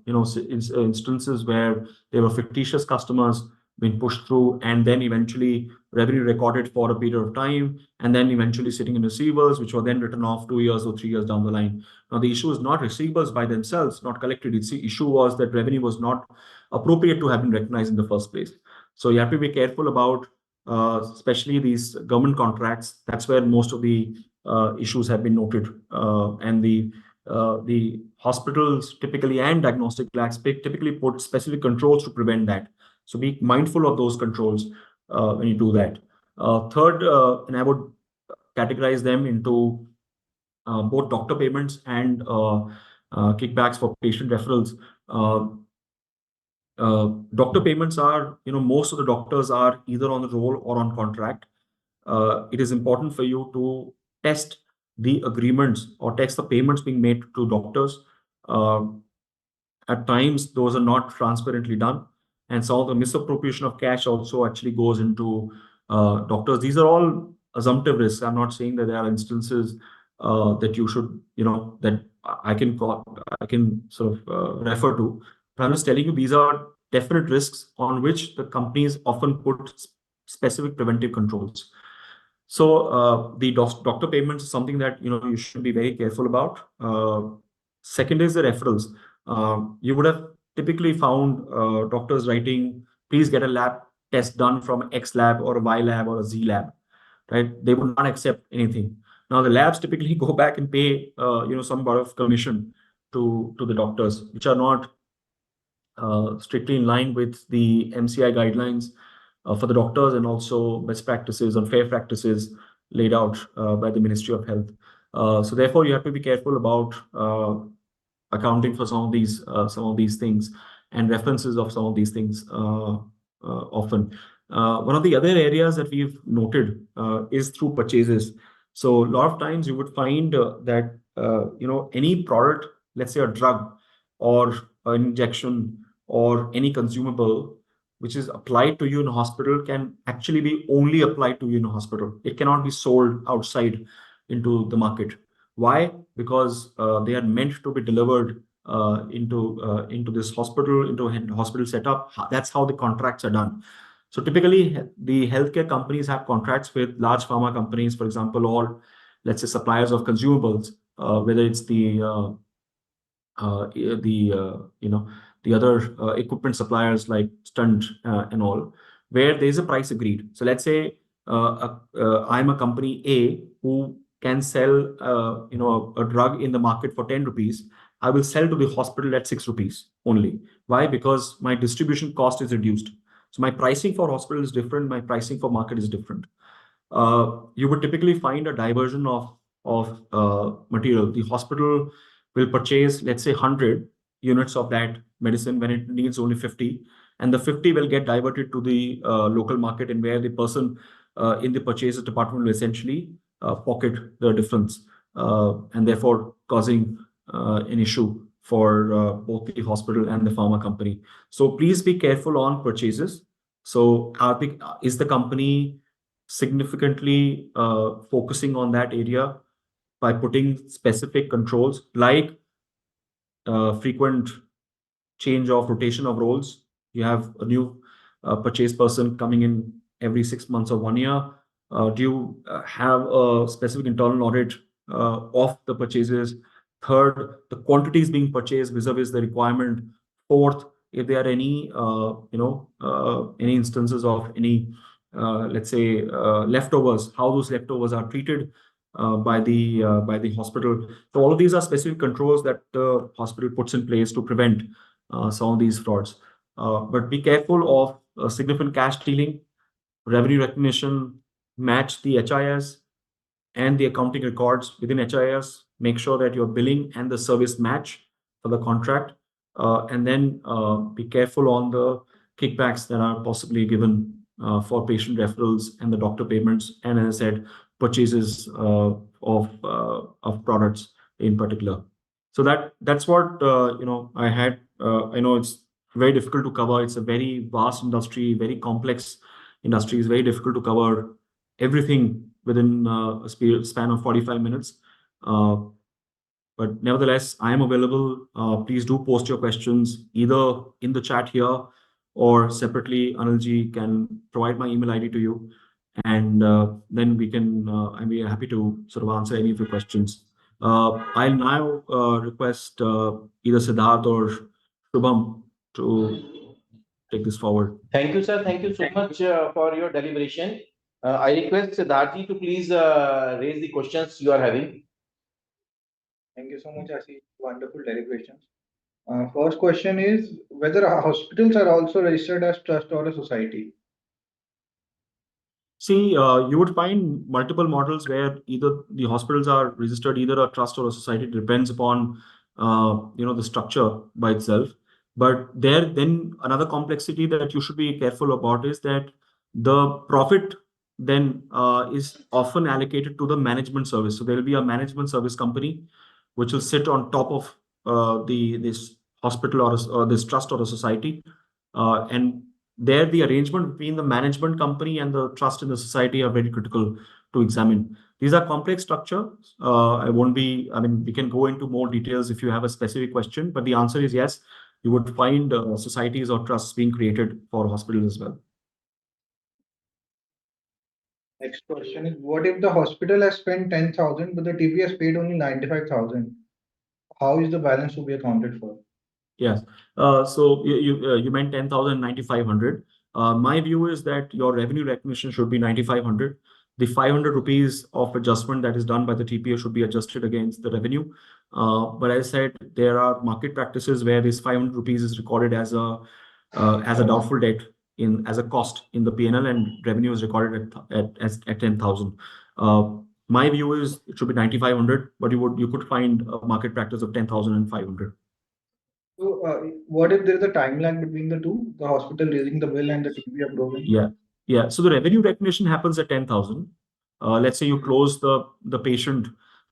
instances where there were fictitious customers being pushed through, and then eventually revenue recorded for a period of time, and then eventually sitting in receivables, which were then written off 2 years or 3 years down the line. Now, the issue is not receivables by themselves, not collected. The issue was that revenue was not appropriate to have been recognized in the first place. So you have to be careful about, especially these government contracts. That's where most of the issues have been noted, and the hospitals typically and diagnostic labs typically put specific controls to prevent that. So be mindful of those controls when you do that. Third, and I would categorize them into both doctor payments and kickbacks for patient referrals. Doctor payments are, most of the doctors are either on the roll or on contract. It is important for you to test the agreements or test the payments being made to doctors. At times, those are not transparently done, and some of the misappropriation of cash also actually goes into doctors. These are all assumptive risks. I'm not saying that there are instances that you should, that I can sort of refer to. But I'm just telling you, these are definite risks on which the companies often put specific preventive controls. So the doctor payments is something that you should be very careful about. Second is the referrals. You would have typically found doctors writing, please get a lab test done from X lab or a Y lab or a Z lab, right? They would not accept anything. Now the labs typically go back and pay some sort of commission to the doctors, which are not strictly in line with the MCI guidelines for the doctors, and also best practices and fair practices laid out by the Ministry of Health. So therefore, you have to be careful about accounting for some of these things and references of some of these things often. One of the other areas that we've noted is through purchases. So a lot of times you would find that any product, let's say a drug or an injection or any consumable which is applied to you in a hospital can actually be only applied to you in a hospital. It cannot be sold outside into the market. Why? Because they are meant to be delivered into this hospital, into a hospital setup. That's how the contracts are done. So typically, the healthcare companies have contracts with large pharma companies, for example, or let's say suppliers of consumables, whether it's the other equipment suppliers like stunt and all, where there's a price agreed. So let's say I'm a company A who can sell a drug in the market for 10 rupees. I will sell to the hospital at 6 rupees only. Why? Because my distribution cost is reduced. So my pricing for hospital is different. My pricing for market is different. You would typically find a diversion of material. The hospital will purchase, let's say, 100 units of that medicine when it needs only 50, and the 50 will get diverted to the local market, and where the person in the purchases department will essentially pocket the difference, and therefore causing an issue for both the hospital and the pharma company. So please be careful on purchases. So is the company significantly focusing on that area by putting specific controls like frequent change of rotation of roles? You have a new purchase person coming in every 6 months or 1 year. Do you have a specific internal audit of the purchases? Third, the quantities being purchased vis-a-vis the requirement. Fourth, if there are any instances of any let's say leftovers, how those leftovers are treated by the hospital. So all of these are specific controls that the hospital puts in place to prevent some of these frauds. But be careful of significant cash stealing, revenue recognition, match the HIS and the accounting records within HIS. Make sure that your billing and the service match for the contract. And then be careful on the kickbacks that are possibly given for patient referrals and the doctor payments. And as I said, purchases of products in particular. So that's what I had. I know it's very difficult to cover. It's a very vast industry, very complex industry. It's very difficult to cover everything within a span of 45 minutes. But nevertheless, I am available. Please do post your questions either in the chat here or separately. Anilji can provide my email ID to you, and then we can. I'd be happy to sort of answer any of your questions. I'll now request either Siddharth or Shubham to take this forward. Thank you, sir. Thank you so much for your deliberation. I request Siddharthi to please raise the questions you are having. Thank you so much, Ashish. Wonderful deliberations. First question is whether hospitals are also registered as trust or a society. See, you would find multiple models where either the hospitals are registered either a trust or a society. It depends upon the structure by itself. But then another complexity that you should be careful about is that the profit then is often allocated to the management service. So there will be a management service company which will sit on top of this hospital or this trust or a society, and there the arrangement between the management company and the trust in the society are very critical to examine. These are complex structures. I mean, we can go into more details if you have a specific question, but the answer is yes, you would find societies or trusts being created for hospitals as well. Next question is what if the hospital has spent 10,000 but the TP has paid only 95,000? How is the balance to be accounted for? Yes. So you meant 10,000, 9,500. My view is that your revenue recognition should be 9,500. The 500 rupees of adjustment that is done by the TPA should be adjusted against the revenue. But as I said, there are market practices where this 500 rupees is recorded as a doubtful debt as a cost in the P&L, and revenue is recorded at 10,000. My view is it should be 9,500, but you could find a market practice of 10,000 and 500. So, what if there is a time lag between the two, the hospital raising the bill and the TP approving? Yeah. So the revenue recognition happens at 10,000. Let's say you close the patient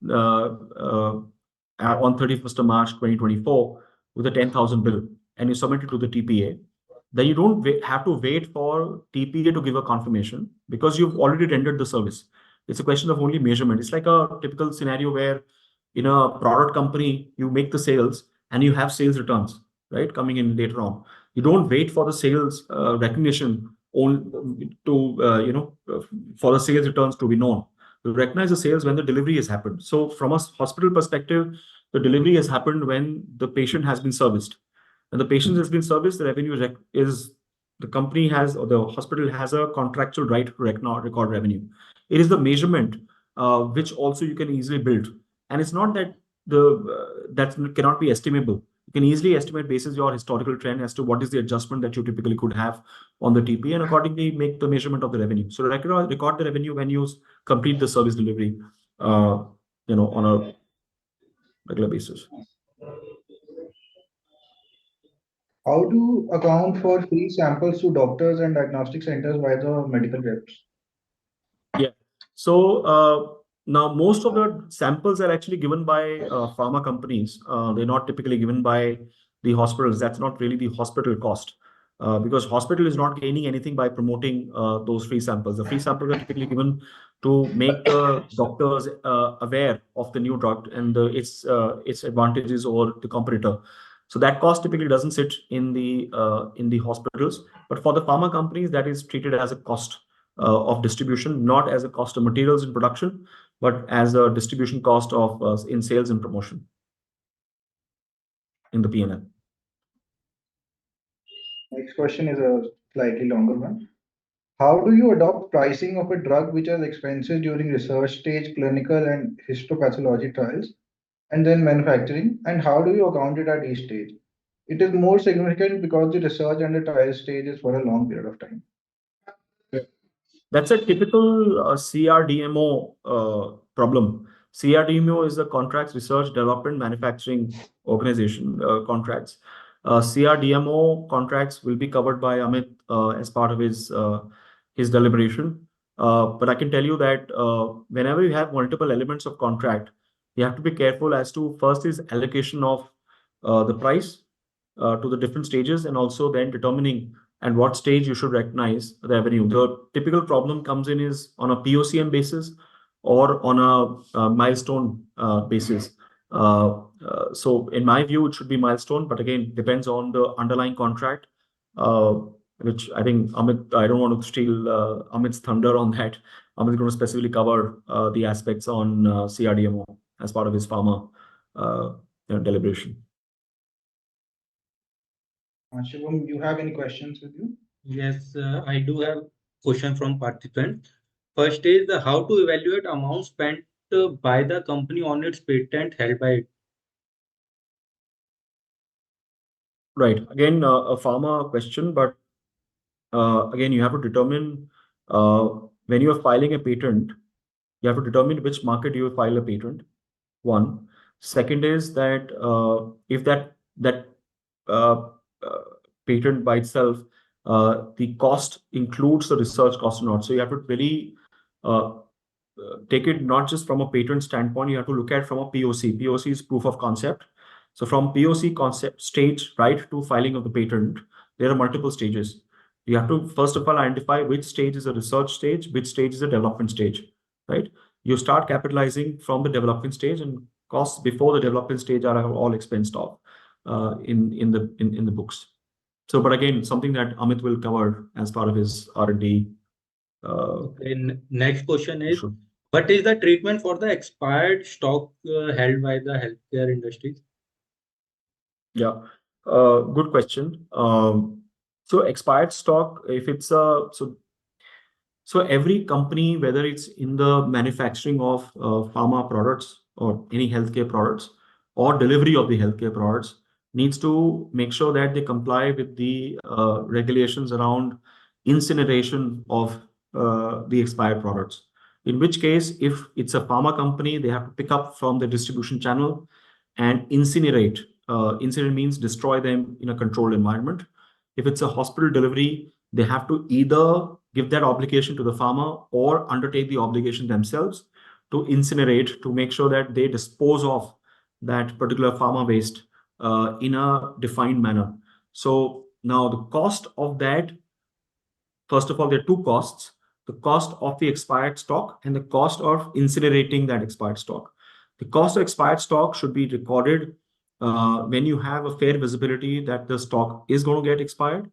on 31st of March 2024 with a 10,000 bill, and you submit it to the TPA. Then you don't have to wait for TPA to give a confirmation because you've already rendered the service. It's a question of only measurement. It's like a typical scenario where in a product company, you make the sales and you have sales returns, right, coming in later on. You don't wait for the sales recognition for the sales returns to be known. We recognize the sales when the delivery has happened. So from a hospital perspective, the delivery has happened when the patient has been serviced. When the patient has been serviced, the revenue is the company has, or the hospital has a contractual right to record revenue. It is the measurement which also you can easily build, and it's not that that cannot be estimable. You can easily estimate basis your historical trend as to what is the adjustment that you typically could have on the TP, and accordingly make the measurement of the revenue. So record the revenue when you complete the service delivery, on a regular basis. How to account for free samples to doctors and diagnostic centers by the medical reps? Yeah. So now most of the samples are actually given by pharma companies. They're not typically given by the hospitals. That's not really the hospital cost, because hospital is not gaining anything by promoting those free samples. The free samples are typically given to make the doctors aware of the new drug and its advantages over the competitor. So that cost typically doesn't sit in the hospitals, but for the pharma companies, that is treated as a cost of distribution, not as a cost of materials in production, but as a distribution cost of in sales and promotion in the P&L. Next question is a slightly longer one. How do you adopt pricing of a drug which has expenses during research stage, clinical and histopathology trials, and then manufacturing? And how do you account it at each stage? It is more significant because the research and the trial stage is for a long period of time. That's a typical CRDMO problem. CRDMO is the Contracts Research Development Manufacturing Organization contracts. CRDMO contracts will be covered by Amit as part of his deliberation. But I can tell you that whenever you have multiple elements of contract, you have to be careful as to first is allocation of the price to the different stages, and also then determining at what stage you should recognize the revenue. The typical problem comes in is on a POCM basis or on a milestone basis. So in my view, it should be milestone, but again, depends on the underlying contract, which I think Amit, I don't want to steal Amit's thunder on that. Amit is going to specifically cover the aspects on CRDMO as part of his pharma deliberation. Shivam, you have any questions with you? Yes, I do have question from participant. First is how to evaluate amount spent by the company on its patent held by it. Right. Again, a pharma question, but again, you have to determine when you are filing a patent, you have to determine which market you will file a patent. One. Second is that if that uh, uh, patent by itself, the cost includes the research cost or not. So you have to really take it not just from a patent standpoint, you have to look at from a POC. POC is proof of concept. So from POC concept stage right to filing of the patent, there are multiple stages. You have to first of all identify which stage is a research stage, which stage is a development stage, right? You start capitalizing from the development stage, and costs before the development stage are all expensed off in the books. So, but again, something that Amit will cover as part of his R&D. Next question is, Sure. what is the treatment for the expired stock held by the healthcare industries? Yeah, good question. So expired stock, if it's so every company, whether it's in the manufacturing of pharma products or any healthcare products or delivery of the healthcare products, needs to make sure that they comply with the regulations around incineration of the expired products. In which case, if it's a pharma company, they have to pick up from the distribution channel and incinerate. Incinerate means destroy them in a controlled environment. If it's a hospital delivery, they have to either give that obligation to the pharma or undertake the obligation themselves to incinerate, to make sure that they dispose of that particular pharma waste in a defined manner. So now the cost of that, first of all, there are two costs: the cost of the expired stock and the cost of incinerating that expired stock. The cost of expired stock should be recorded when you have a fair visibility that the stock is going to get expired.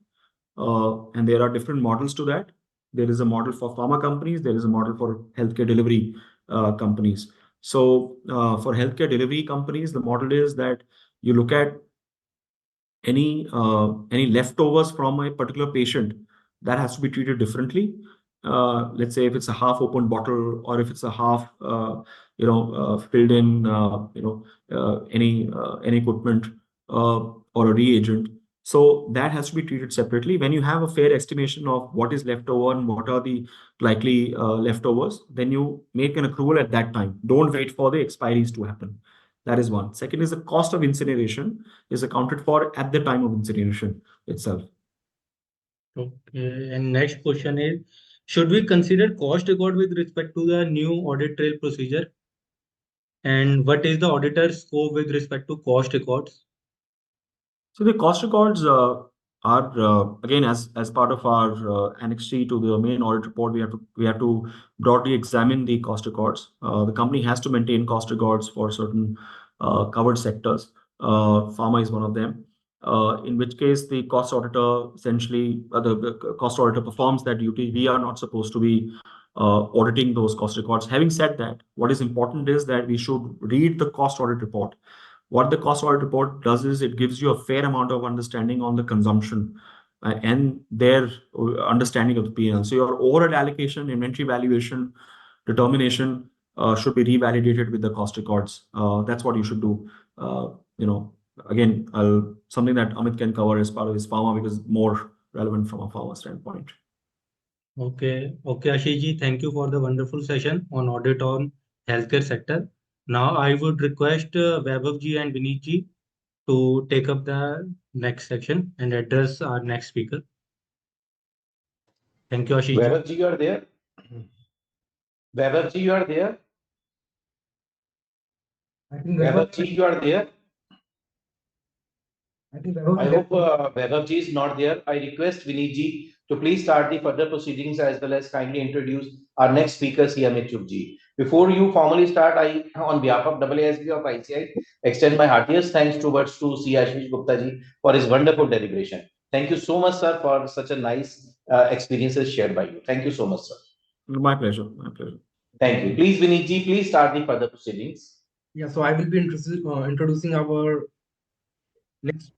and there are different models to that. There is a model for pharma companies. There is a model for healthcare delivery companies. So for healthcare delivery companies, the model is that you look at any leftovers from a particular patient that has to be treated differently. Let's say if it's a half open bottle, or if it's a half filled in any equipment or a reagent. So that has to be treated separately. When you have a fair estimation of what is left over and what are the likely leftovers, then you make an accrual at that time. Don't wait for the expiries to happen. That is one. Second is the cost of incineration is accounted for at the time of incineration itself. Okay. And next question is, should we consider cost record with respect to the new audit trail procedure? And what is the auditor's scope with respect to cost records? So the cost records are again, as part of our Annex C to the main audit report, we have to broadly examine the cost records. The company has to maintain cost records for certain covered sectors. Pharma is one of them. In which case the cost auditor essentially the cost auditor performs that duty. We are not supposed to be auditing those cost records. Having said that, what is important is that we should read the cost audit report. What the cost audit report does is it gives you a fair amount of understanding on the consumption and their understanding of the P&L. So your overall allocation, inventory valuation, determination should be revalidated with the cost records. That's what you should do. Again, something that Amit can cover as part of his pharma because it's more relevant from a pharma standpoint. Okay, Ashish ji, thank you for the wonderful session on audit on healthcare sector. Now I would request Vaibhav ji and Vineet ji to take up the next section and address our next speaker. Thank you, Ashish ji. Vaibhav ji, you are there? Vaibhav ji, you are there? I think Vaibhav ji, you are there? I think I hope Vaibhav ji is not there. I request Vineet ji to please start the further proceedings as well as kindly introduce our next speaker, C. Amit Chugh ji. Before you formally start, I, on behalf of AASB of ICI, extend my heartiest thanks towards to C. Ashish Gupta ji for his wonderful deliberation. Thank you so much, sir, for such a nice experiences shared by you. Thank you so much, sir. My pleasure. My pleasure. Thank you. Please, Vineet ji, please start the further proceedings. Yeah, so I will be introducing our next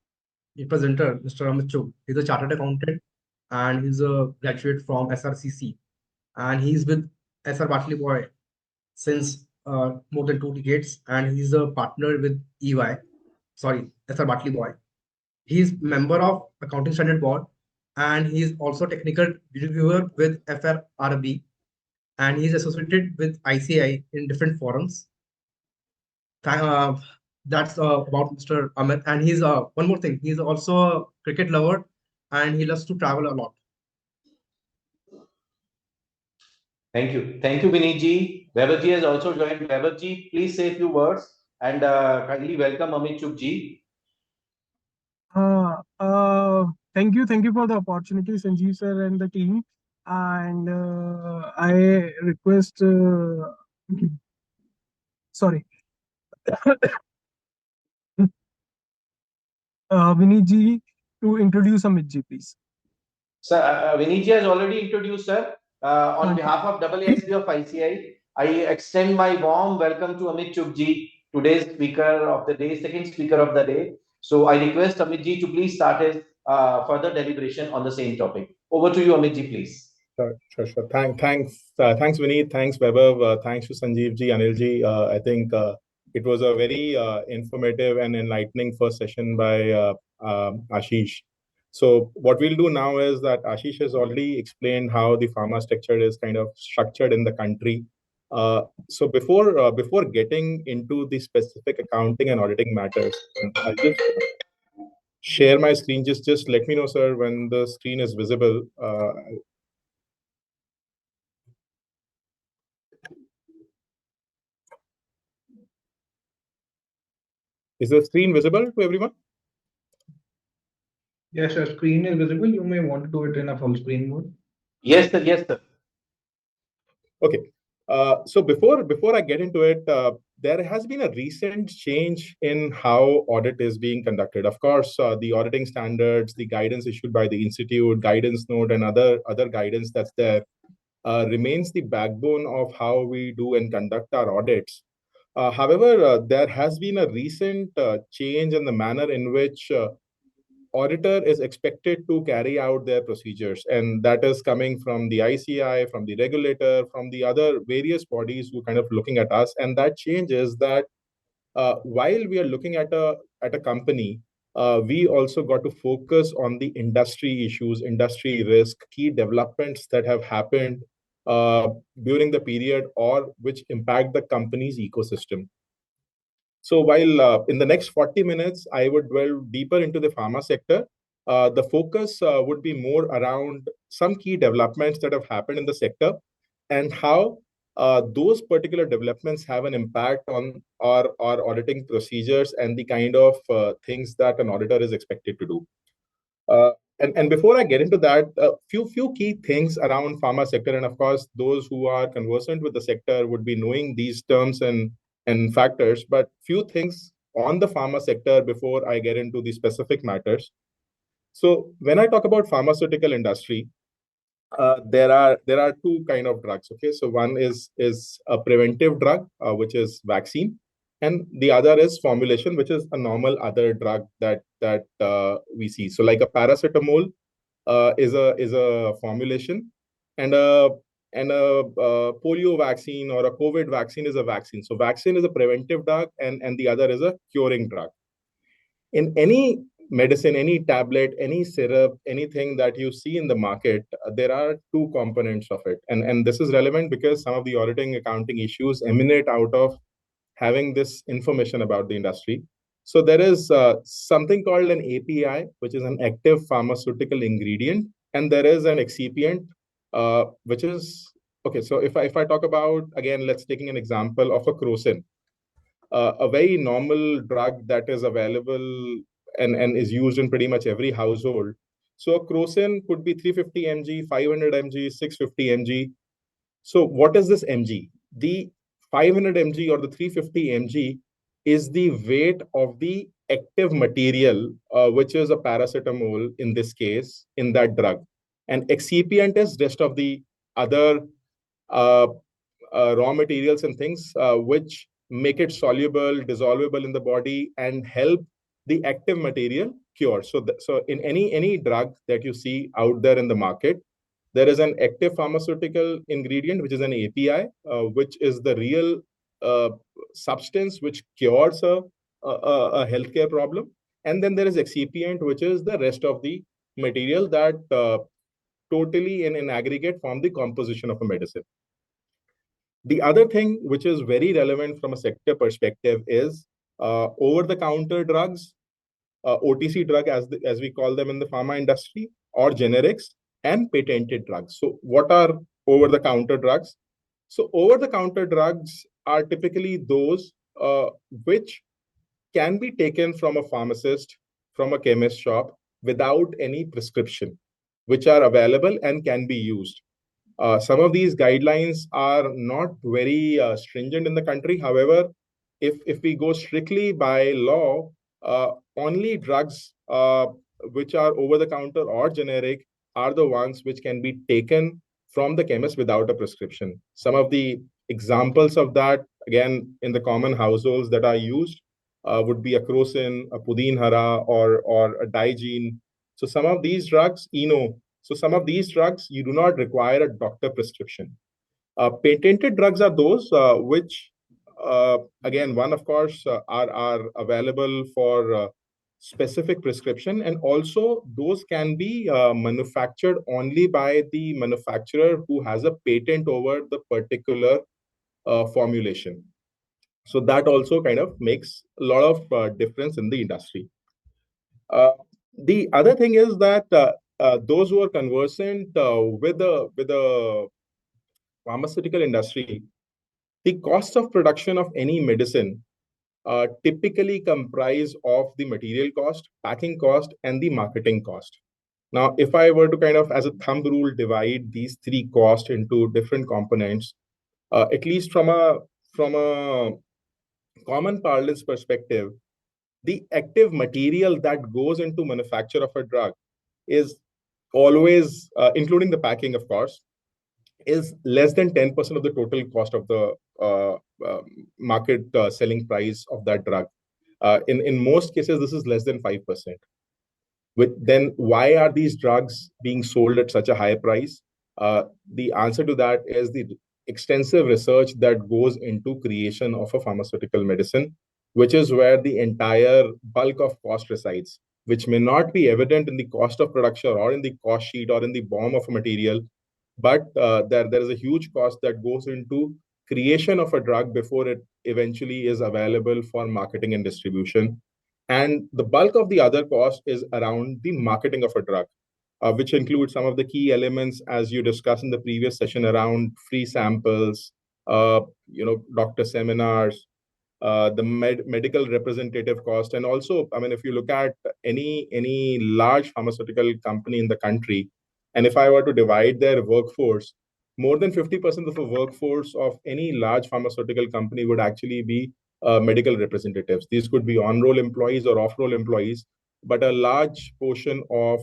presenter, Mr. Amit Chugh. He's a chartered accountant and he's a graduate from SRCC. And he's with SR Bartley Boy since more than 2 decades. And he's a partner with SR Bartley Boy. He's member of Accounting Standard Board and he's also technical reviewer with FRRB. And he's associated with ICI in different forums. That's about Mr. Amit. And he's one more thing. He's also a cricket lover, and he loves to travel a lot. Thank you. Thank you, Vineet ji. Vaibhav ji has also joined. Vaibhav ji, please say a few words and kindly welcome Amit Chugh ji. Thank you for the opportunity, Sanjeev sir and the team. And I request, sorry, Vinny ji to introduce Amit ji, please. Sir, Vineet ji has already introduced, sir. On behalf of AASB of ICI, I extend my warm welcome to Amit Chugh ji, today's speaker of the day, second speaker of the day. So I request Amit ji to please start his further deliberation on the same topic. Over to you, Amit ji, please. Sure. Thanks, Vineet. Thanks, Vaibhav. Thanks to Sanjeev ji, Anil ji. I think it was a very informative and enlightening first session by Ashish. So what we'll do now is that Ashish has already explained how the pharma structure is kind of structured in the country. So before getting into the specific accounting and auditing matters, I'll just share my screen. Just let me know, sir, when the screen is visible. Is the screen visible to everyone? Yes, your screen is visible. You may want to do it in a full screen mode. Yes, sir. Yes, sir. Okay. So before I get into it, there has been a recent change in how audit is being conducted. Of course, the auditing standards, the guidance issued by the institute, guidance note, and other guidance that's there remains the backbone of how we do and conduct our audits. However, there has been a recent change in the manner in which auditor is expected to carry out their procedures, and that is coming from the ICI, from the regulator, from the other various bodies who kind of looking at us. And that change is that while we are looking at a company, we also got to focus on the industry issues, industry risk, key developments that have happened uh, during the period or which impact the company's ecosystem. So while in the next 40 minutes, I would dwell deeper into the pharma sector, the focus would be more around some key developments that have happened in the sector and how those particular developments have an impact on our auditing procedures and the kind of things that an auditor is expected to do. Uh, and before I get into that, a few key things around pharma sector, and of course, those who are conversant with the sector would be knowing these terms and factors. But few things on the pharma sector before I get into the specific matters. So when I talk about pharmaceutical industry, there are two kind of drugs. Okay, so one is a preventive drug, which is vaccine, and the other is formulation, which is a normal other drug that we see. So like a paracetamol is a formulation, and a polio vaccine or a COVID vaccine is a vaccine. So vaccine is a preventive drug, and the other is a curing drug. In any medicine, any tablet, any syrup, anything that you see in the market, there are two components of it. And this is relevant because some of the auditing accounting issues emanate out of having this information about the industry. So there is something called an API, which is an active pharmaceutical ingredient, and there is an excipient, which is okay. So if I talk about, again, let's taking an example of a crocin, a very normal drug that is available and is used in pretty much every household. So a crocin could be 350 mg, 500 mg, 650 mg. So what is this mg? The 500 mg or the 350 mg is the weight of the active material, which is a paracetamol in this case, in that drug. And excipient is rest of the other uh, raw materials and things which make it soluble, dissolvable in the body, and help the active material cure. So in any drug that you see out there in the market, there is an active pharmaceutical ingredient, which is an API, which is the real uh, substance which cures a healthcare problem. And then there is excipient, which is the rest of the material that totally in aggregate form the composition of a medicine. The other thing which is very relevant from a sector perspective is over-the-counter drugs, OTC drug as we call them in the pharma industry, or generics, and patented drugs. So what are over-the-counter drugs? So over-the-counter drugs are typically those which can be taken from a pharmacist, from a chemist shop without any prescription, which are available and can be used. Some of these guidelines are not very stringent in the country. However, if we go strictly by law, only drugs which are over the counter or generic are the ones which can be taken from the chemist without a prescription. Some of the examples of that, again, in the common households that are used, would be a crocin, a pudin hara, or a digene. So some of these drugs, so some of these drugs, you do not require a doctor prescription. Patented drugs are those which, again, one, of course, are available for specific prescription, and also those can be manufactured only by the manufacturer who has a patent over the particular formulation. So that also kind of makes a lot of difference in the industry. The other thing is that those who are conversant with the pharmaceutical industry, the cost of production of any medicine typically comprise of the material cost, packing cost, and the marketing cost. Now, if I were to kind of, as a thumb rule, divide these three costs into different components, at least from a common parlance perspective, the active material that goes into manufacture of a drug is always, including the packing, of course, is less than 10% of the total cost of the market selling price of that drug. In most cases, this is less than 5%. Then why are these drugs being sold at such a high price? The answer to that is the extensive research that goes into creation of a pharmaceutical medicine, which is where the entire bulk of cost resides, which may not be evident in the cost of production or in the cost sheet or in the BOM of a material, but there is a huge cost that goes into creation of a drug before it eventually is available for marketing and distribution. And the bulk of the other cost is around the marketing of a drug, which includes some of the key elements, as you discussed in the previous session, around free samples, doctor seminars, the medical representative cost. And also, I mean, if you look at any large pharmaceutical company in the country, and if I were to divide their workforce, more than 50% of the workforce of any large pharmaceutical company would actually be medical representatives. These could be on-roll employees or off-roll employees, but a large portion of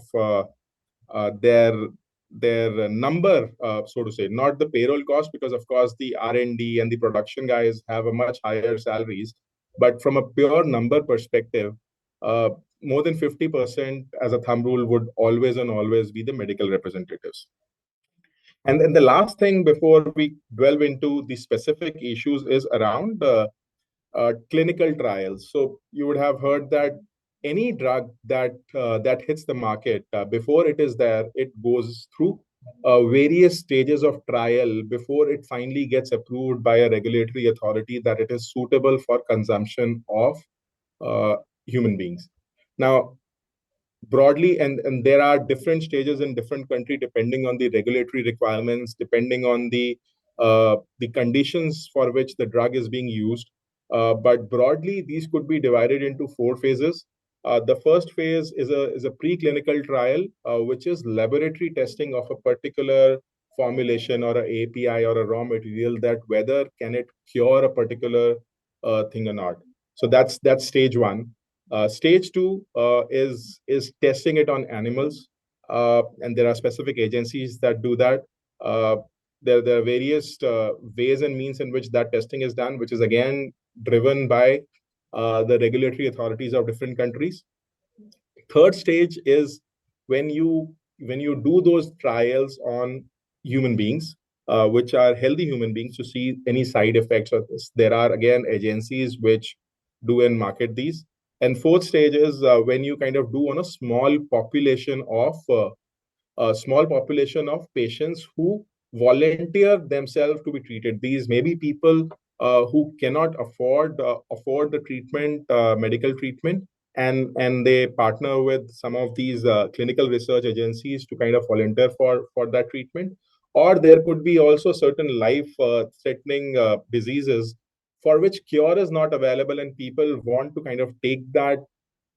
their number, so to say, not the payroll cost, because of course the R&D and the production guys have a much higher salaries, but from a pure number perspective, uh, more than 50% as a thumb rule would always and always be the medical representatives. And then the last thing before we delve into the specific issues is around clinical trials. So you would have heard that any drug that hits the market, before it is there, it goes through various stages of trial before it finally gets approved by a regulatory authority that it is suitable for consumption of uh, human beings. Now, broadly, and there are different stages in different country depending on the regulatory requirements, depending on the conditions for which the drug is being used, but broadly these could be divided into 4 phases. The first phase is a preclinical trial, which is laboratory testing of a particular formulation or a API or a raw material, that whether can it cure a particular thing or not. So that's stage one. Stage two is testing it on animals, and there are specific agencies that do that. Uh, there are various ways and means in which that testing is done, which is again driven by the regulatory authorities of different countries. Third stage is when you do those trials on human beings, which are healthy human beings, to see any side effects of this. There are again agencies which do and market these. And fourth stage is when you kind of do on a small population of patients who volunteer themselves to be treated. These may be people who cannot afford the treatment, medical treatment, and they partner with some of these clinical research agencies to kind of volunteer for that treatment. Or there could be also certain life threatening diseases for which cure is not available, and people want to kind of take that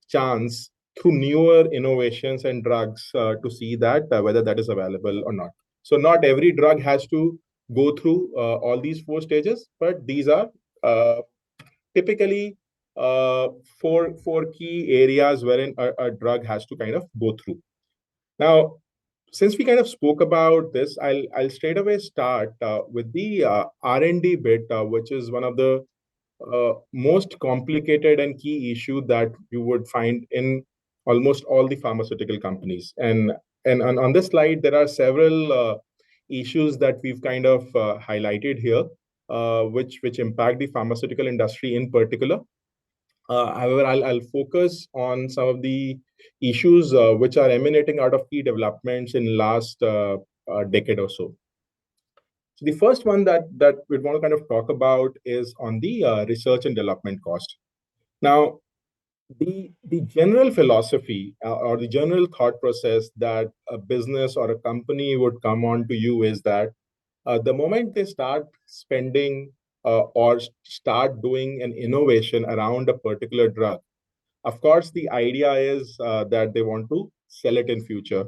chance through newer innovations and drugs to see that whether that is available or not. So not every drug has to go through all these 4 stages, but these are uh, typically uh, four key areas wherein a drug has to kind of go through. Now, since we kind of spoke about this, I'll straight away start with the R&D bit, which is one of the most complicated and key issue that you would find in almost all the pharmaceutical companies. And on this slide, there are several issues that we've kind of highlighted here, which impact the pharmaceutical industry in particular. However, I'll focus on some of the issues which are emanating out of key developments in last decade or so. So the first one that we want to kind of talk about is on the research and development cost. Now, the general philosophy or the general thought process that a business or a company would come on to you is that the moment they start spending or start doing an innovation around a particular drug, of course, the idea is that they want to sell it in future.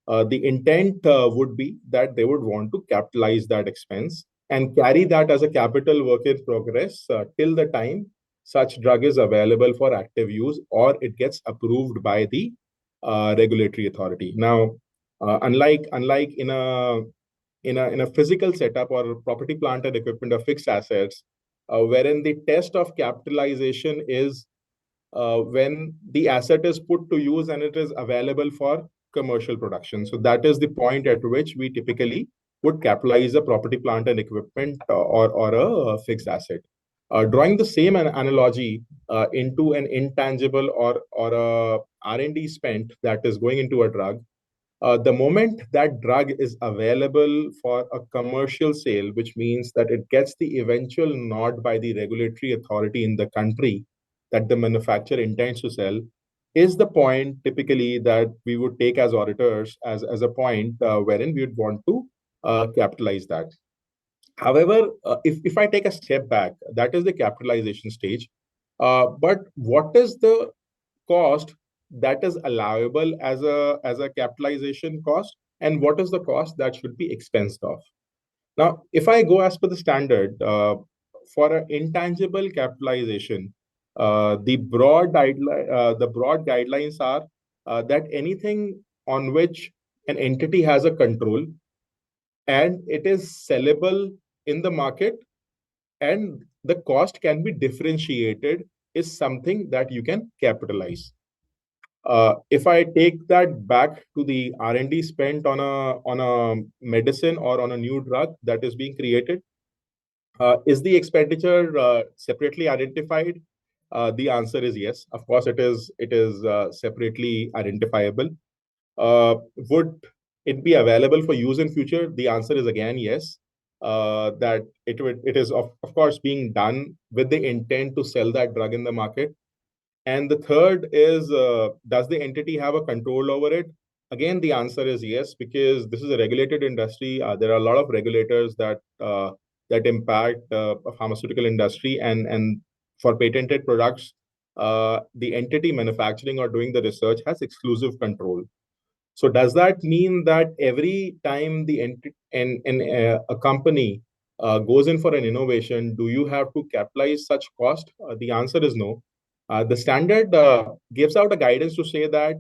The intent would be that they would want to capitalize that expense and carry that as a capital work in progress till the time such drug is available for active use or it gets approved by the regulatory authority. Now, unlike in a physical setup or property, plant, and equipment or fixed assets, wherein the test of capitalization is when the asset is put to use and it is available for commercial production. So that is the point at which we typically would capitalize a property, plant, and equipment or a fixed asset. Drawing the same analogy into an intangible or a R&D spent that is going into a drug, the moment that drug is available for a commercial sale, which means that it gets the eventual nod by the regulatory authority in the country that the manufacturer intends to sell, is the point typically that we would take as auditors as a point wherein we would want to capitalize that. However, if I take a step back, that is the capitalization stage. But what is the cost that is allowable as a capitalization cost, and what is the cost that should be expensed off? Now, if I go as per the standard for an intangible capitalization, the broad guidelines are that anything on which an entity has a control and it is sellable in the market and the cost can be differentiated is something that you can capitalize. If I take that back to the R&D spent on a medicine or on a new drug that is being created, is the expenditure separately identified? The answer is yes. Of course, it is separately identifiable. Would it be available for use in future? The answer is again yes. That it is of course being done with the intent to sell that drug in the market. And the third is, does the entity have a control over it? Again, the answer is yes, because this is a regulated industry. There are a lot of regulators that impact pharmaceutical industry, and for patented products, the entity manufacturing or doing the research has exclusive control. So does that mean that every time a company goes in for an innovation, do you have to capitalize such cost? The answer is no. The standard gives out a guidance to say that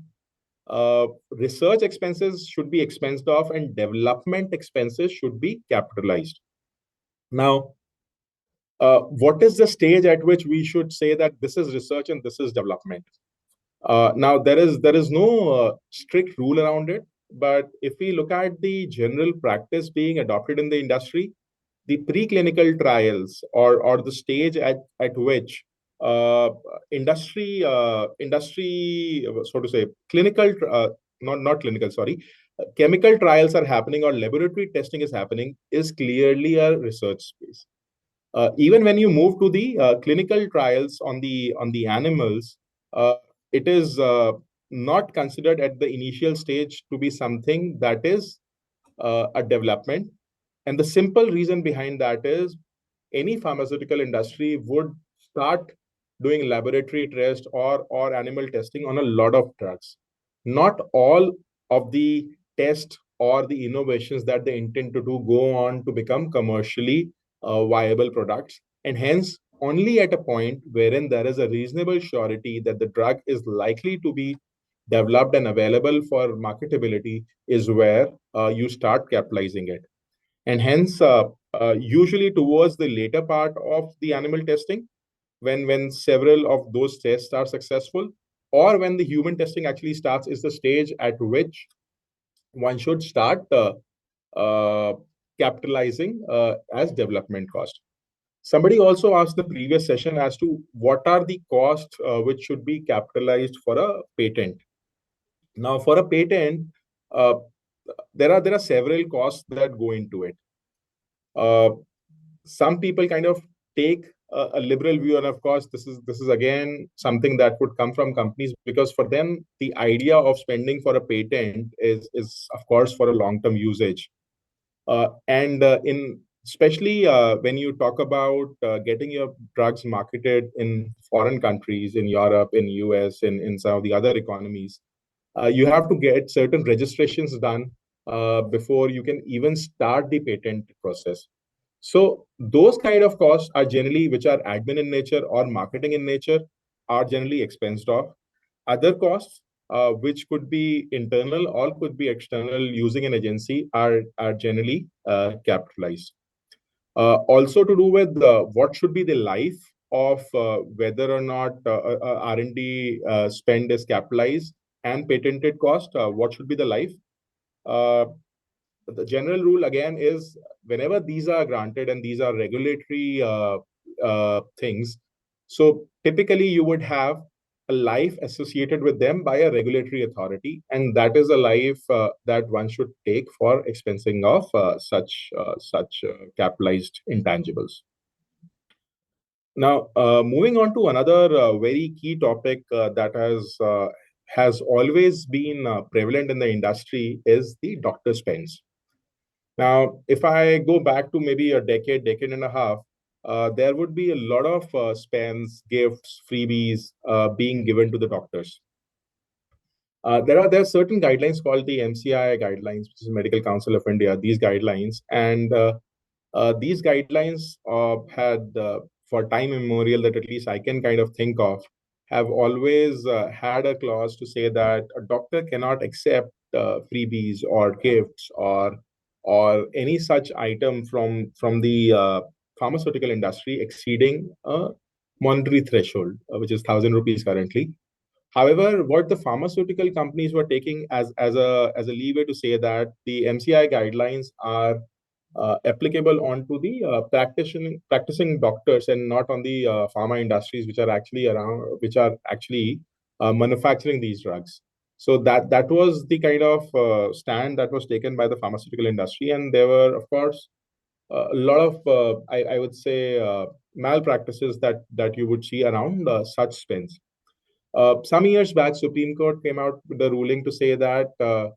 research expenses should be expensed off and development expenses should be capitalized. Now, what is the stage at which we should say that this is research and this is development? Now, there is no strict rule around it, but if we look at the general practice being adopted in the industry, the preclinical trials or the stage at which uh, industry so to say clinical not clinical, sorry, chemical trials are happening or laboratory testing is happening is clearly a research space. Even when you move to the clinical trials on the animals, it is not considered at the initial stage to be something that is a development. And the simple reason behind that is any pharmaceutical industry would start doing laboratory tests or animal testing on a lot of drugs. Not all of the tests or the innovations that they intend to do go on to become commercially viable products. And hence, only at a point wherein there is a reasonable surety that the drug is likely to be developed and available for marketability is where you start capitalizing it. And hence, usually towards the later part of the animal testing, when several of those tests are successful, or when the human testing actually starts, is the stage at which one should start uh, capitalizing as development cost. Somebody also asked the previous session as to what are the costs which should be capitalized for a patent. Now, for a patent, uh, there are several costs that go into it. Uh, some people kind of take a liberal view, and of course, this is again something that would come from companies, because for them the idea of spending for a patent is of course for a long term usage, and in especially when you talk about getting your drugs marketed in foreign countries, in Europe, in US, in some of the other economies, you have to get certain registrations done before you can even start the patent process. So those kind of costs are generally, which are admin in nature or marketing in nature, are generally expensed off. Other costs, which could be internal or could be external using an agency, are generally capitalized. Also to do with what should be the life of whether or not R&D spend is capitalized and patented cost, what should be the life? Uh, the general rule again is whenever these are granted and these are regulatory things, so typically you would have a life associated with them by a regulatory authority, and that is a life that one should take for expensing of such capitalized intangibles. Now, moving on to another very key topic that has always been prevalent in the industry is the doctor spends. Now, if I go back to maybe a decade and a half, there would be a lot of spends, gifts, freebies being given to the doctors. There are certain guidelines called the MCI guidelines, which is Medical Council of India. These guidelines, and these guidelines had, for time immemorial, that at least I can kind of think of, have always had a clause to say that a doctor cannot accept freebies or gifts or any such item from the pharmaceutical industry exceeding a monetary threshold, which is 1,000 rupees currently. However, what the pharmaceutical companies were taking as a leeway to say that the MCI guidelines are applicable onto the practicing doctors and not on the pharma industries which are actually manufacturing these drugs. So that was the kind of stand that was taken by the pharmaceutical industry, and there were, of course, a lot of I would say malpractices that you would see around such spends. Some years back, Supreme Court came out with a ruling to say that the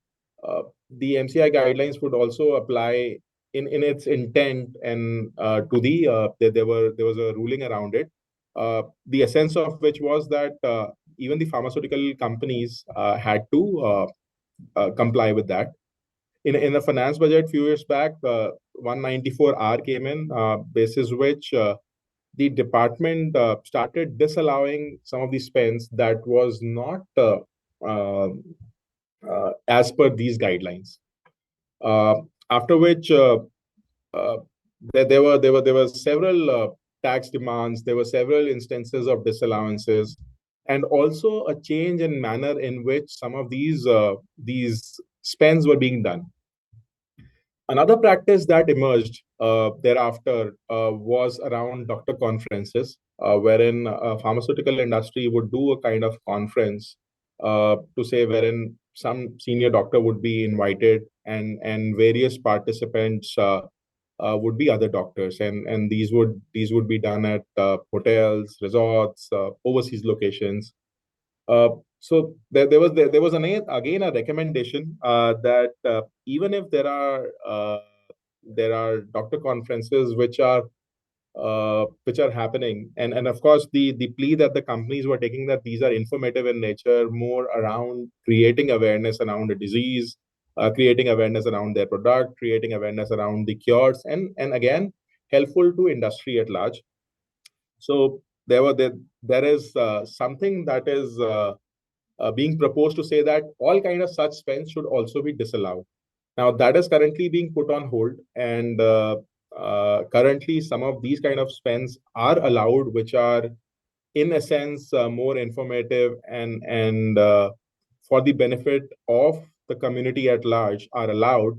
MCI guidelines would also apply in its intent, and there was a ruling around it. The essence of which was that even the pharmaceutical companies had to comply with that. In a finance budget few years back, 194R came in, basis which the department started disallowing some of the spends that was not uh, as per these guidelines. Uh, After which uh, there were several tax demands. There were several instances of disallowances, and also a change in manner in which some of these spends were being done. Another practice that emerged thereafter was around doctor conferences, wherein a pharmaceutical industry would do a kind of conference to say wherein some senior doctor would be invited, and various participants would be other doctors, and these would be done at hotels, resorts, overseas locations. Uh, so there was again a recommendation that even if there are doctor conferences which are happening, and of course the plea that the companies were taking, that these are informative in nature, more around creating awareness around the disease, creating awareness around their product, creating awareness around the cures, and again helpful to industry at large. So there is something that is being proposed to say that all kind of such spends should also be disallowed. Now that is currently being put on hold, and currently some of these kind of spends are allowed, which are in a sense more informative and for the benefit of the community at large are allowed.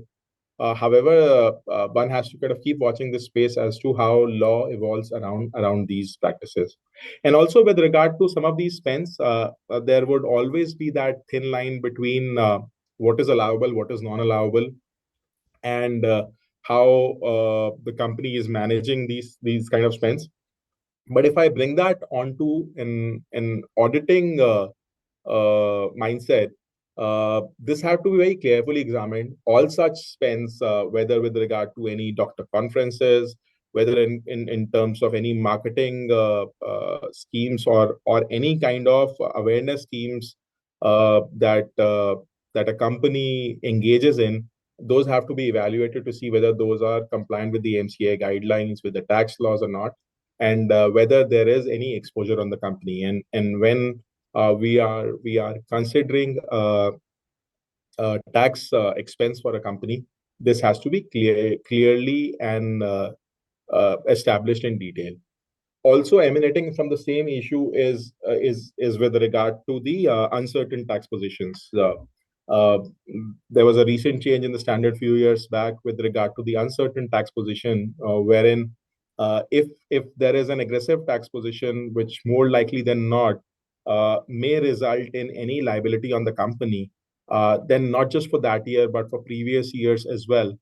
However, one has to kind of keep watching this space as to how law evolves around these practices. And also with regard to some of these spends, there would always be that thin line between what is allowable, what is non-allowable, and how the company is managing these kind of spends. But if I bring that onto an auditing mindset, this have to be very carefully examined. All such spends, whether with regard to any doctor conferences, whether in terms of any marketing schemes or any kind of awareness schemes that a company engages in, those have to be evaluated to see whether those are compliant with the MCA guidelines, with the tax laws or not, and whether there is any exposure on the company. And when we are considering tax expense for a company, this has to be clearly and established in detail. Also emanating from the same issue is with regard to the uncertain tax positions. Uh, there was a recent change in the standard few years back with regard to the uncertain tax position, wherein if there is an aggressive tax position, which more likely than not may result in any liability on the company, then not just for that year but for previous years as well.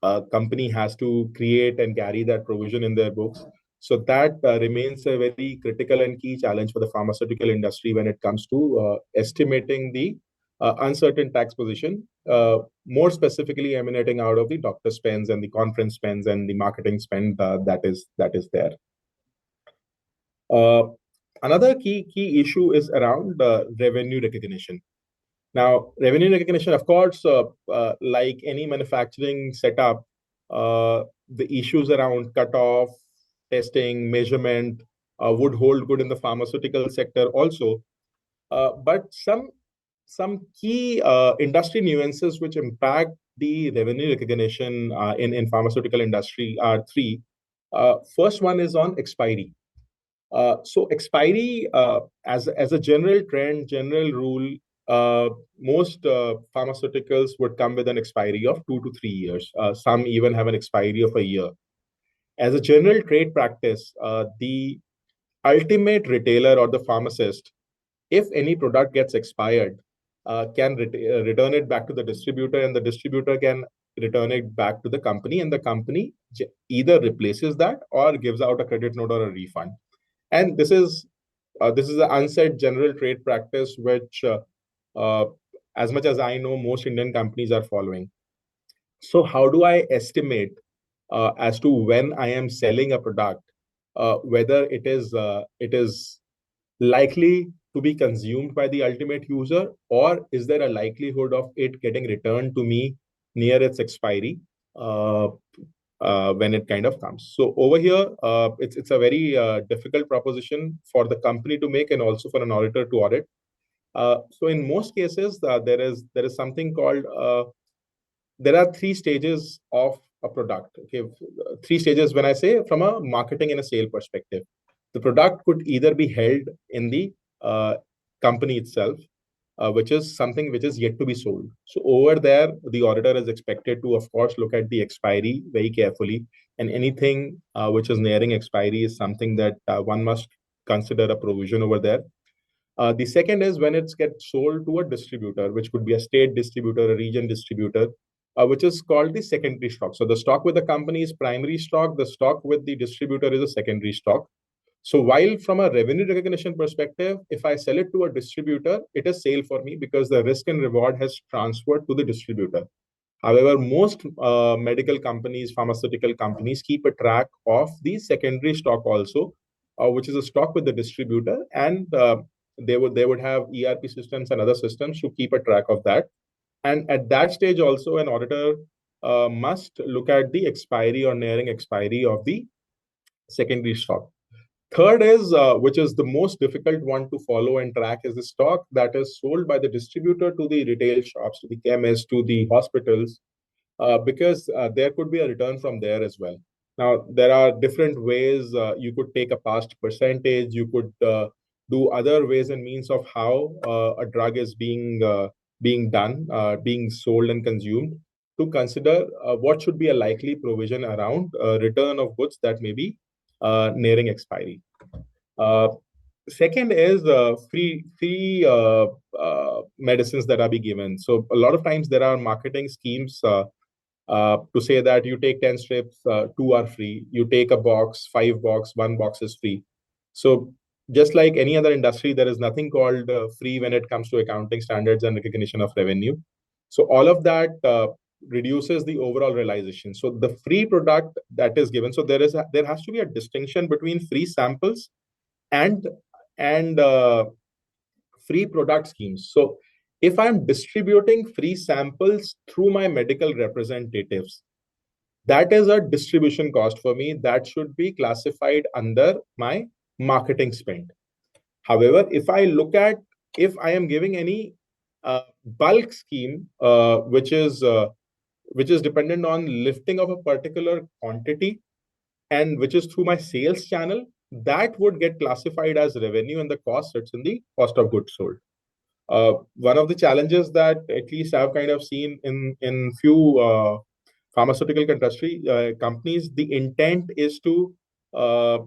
A company has to create and carry that provision in their books. So that remains a very critical and key challenge for the pharmaceutical industry when it comes to estimating the uncertain tax position, more specifically emanating out of the doctor spends and the conference spends and the marketing spend that is there. Another key issue is around revenue recognition. Now, revenue recognition, of course, like any manufacturing setup, the issues around cutoff, testing, measurement would hold good in the pharmaceutical sector also. But some key industry nuances which impact the revenue recognition in pharmaceutical industry are three. First one is on expiry. So expiry, as a general trend, general rule, most pharmaceuticals would come with an expiry of 2 to 3 years. Some even have an expiry of a year. As a general trade practice, the ultimate retailer or the pharmacist, if any product gets expired, can return it back to the distributor, and the distributor can return it back to the company, and the company either replaces that or gives out a credit note or a refund. And this is an unsaid general trade practice, which, as much as I know, most Indian companies are following. So, how do I estimate as to when I am selling a product, whether it is likely to be consumed by the ultimate user, or is there a likelihood of it getting returned to me near its expiry? When it kind of comes. So over here, it's a very difficult proposition for the company to make and also for an auditor to audit. So in most cases, there is something called there are three stages of a product. Okay, three stages when I say from a marketing and a sale perspective. The product could either be held in the company itself, which is something which is yet to be sold. So over there, the auditor is expected to, of course, look at the expiry very carefully, and anything which is nearing expiry is something that one must consider a provision over there. The second is when it gets sold to a distributor, which could be a state distributor, a region distributor, which is called the secondary stock. So the stock with the company is primary stock, the stock with the distributor is a secondary stock. So while from a revenue recognition perspective, if I sell it to a distributor, it is sale for me because the risk and reward has transferred to the distributor. However, most medical companies, pharmaceutical companies keep a track of the secondary stock also, which is a stock with the distributor, and they would have ERP systems and other systems to keep a track of that. And at that stage also, an auditor must look at the expiry or nearing expiry of the secondary stock. Third is, which is the most difficult one to follow and track, is the stock that is sold by the distributor to the retail shops, to the chemists, to the hospitals, because there could be a return from there as well. Now, there are different ways. You could take a past percentage. You could do other ways and means of how a drug is being done, being sold and consumed, to consider what should be a likely provision around return of goods that may be nearing expiry. Second is free medicines that are be given. So a lot of times there are marketing schemes to say that you take 10 strips, 2 are free. You take a box, 5 box, 1 box is free. So just like any other industry, there is nothing called free when it comes to accounting standards and recognition of revenue. So all of that reduces the overall realization. So the free product that is given, so there has to be a distinction between free samples and free product schemes. So If I'm distributing free samples through my medical representatives, that is a distribution cost for me that should be classified under my marketing spend. However, if I am giving any bulk scheme, which is dependent on lifting of a particular quantity and which is through my sales channel, that would get classified as revenue and the cost sits in the cost of goods sold. One of the challenges that at least I've kind of seen in few pharmaceutical industry companies, the intent is to uh,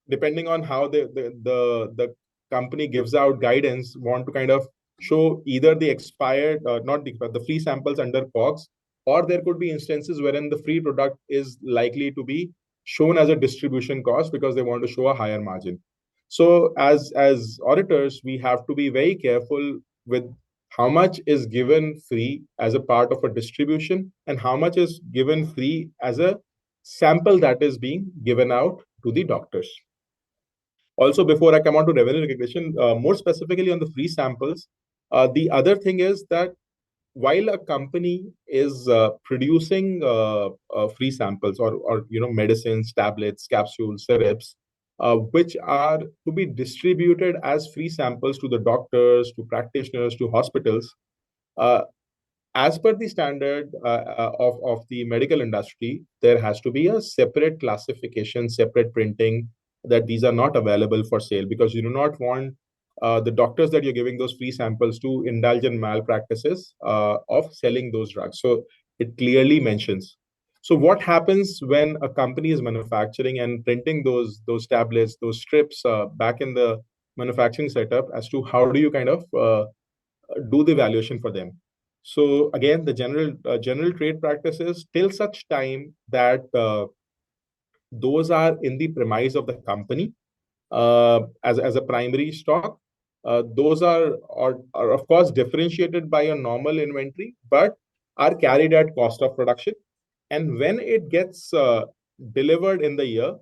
depending on how the company gives out guidance, want to kind of show either the expired, not the, but the free samples under COGS, or there could be instances wherein the free product is likely to be shown as a distribution cost because they want to show a higher margin. So as auditors, we have to be very careful with how much is given free as a part of a distribution and how much is given free as a sample that is being given out to the doctors. Also, before I come on to revenue recognition, more specifically on the free samples, the other thing is that while a company is producing free samples or medicines, tablets, capsules, syrups, which are to be distributed as free samples to the doctors, to practitioners, to hospitals, uh, as per the standard of the medical industry, there has to be a separate classification, separate printing, that these are not available for sale because you do not want the doctors that you're giving those free samples to indulge in malpractices of selling those drugs. So it clearly mentions. So what happens when a company is manufacturing and printing those tablets, those strips back in the manufacturing setup, as to how do you kind of do the valuation for them? So again, the general trade practices, till such time that those are in the premise of the company as a primary stock, those are of course differentiated by a normal inventory, but are carried at cost of production. And when it gets delivered in the year,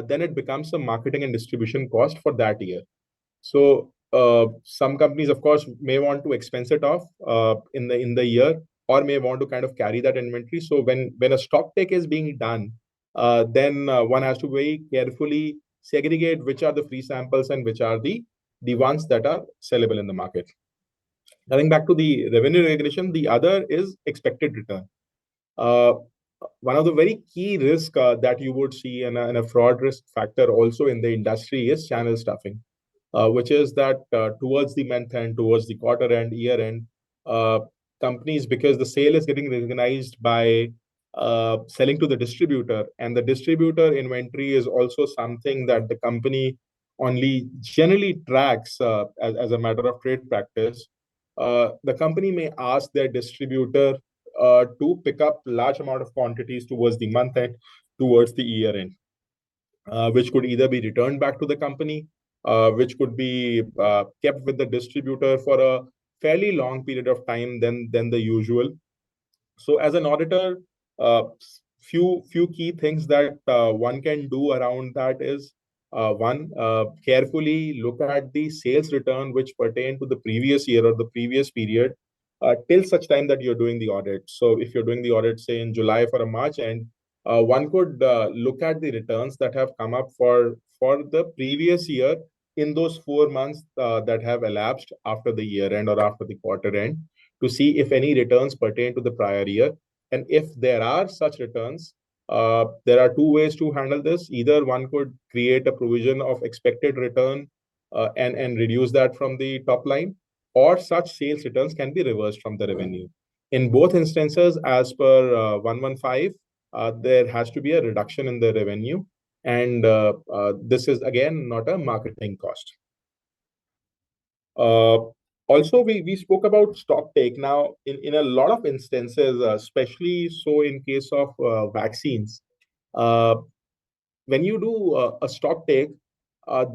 then it becomes a marketing and distribution cost for that year. So some companies, of course, may want to expense it off in the year, or may want to kind of carry that inventory. So when a stock take is being done, then one has to very carefully segregate which are the free samples and which are the ones that are sellable in the market. Coming back to the revenue recognition, the other is expected return. Uh, One of the very key risks that you would see and a fraud risk factor also in the industry is channel stuffing, which is that towards the month end, towards the quarter end, year end, uh, companies, because the sale is getting recognized by selling to the distributor, and the distributor inventory is also something that the company only generally tracks as a matter of trade practice. The company may ask their distributor to pick up large amount of quantities towards the month end, towards the year end, which could either be returned back to the company, which could be kept with the distributor for a fairly long period of time than the usual. So as an auditor, uh, few key things that one can do around that is one, carefully look at the sales return which pertain to the previous year or the previous period till such time that you're doing the audit. So if you're doing the audit, say in July for a March end, one could look at the returns that have come up for the previous year in those 4 months that have elapsed after the year end or after the quarter end, to see if any returns pertain to the prior year. And if there are such returns, there are two ways to handle this. Either one could create a provision of expected return and reduce that from the top line, or such sales returns can be reversed from the revenue. In both instances, as per 115, there has to be a reduction in the revenue. And this is again not a marketing cost. Uh, Also, we spoke about stock take. Now, in a lot of instances, especially so in case of vaccines, uh, when you do a stock take,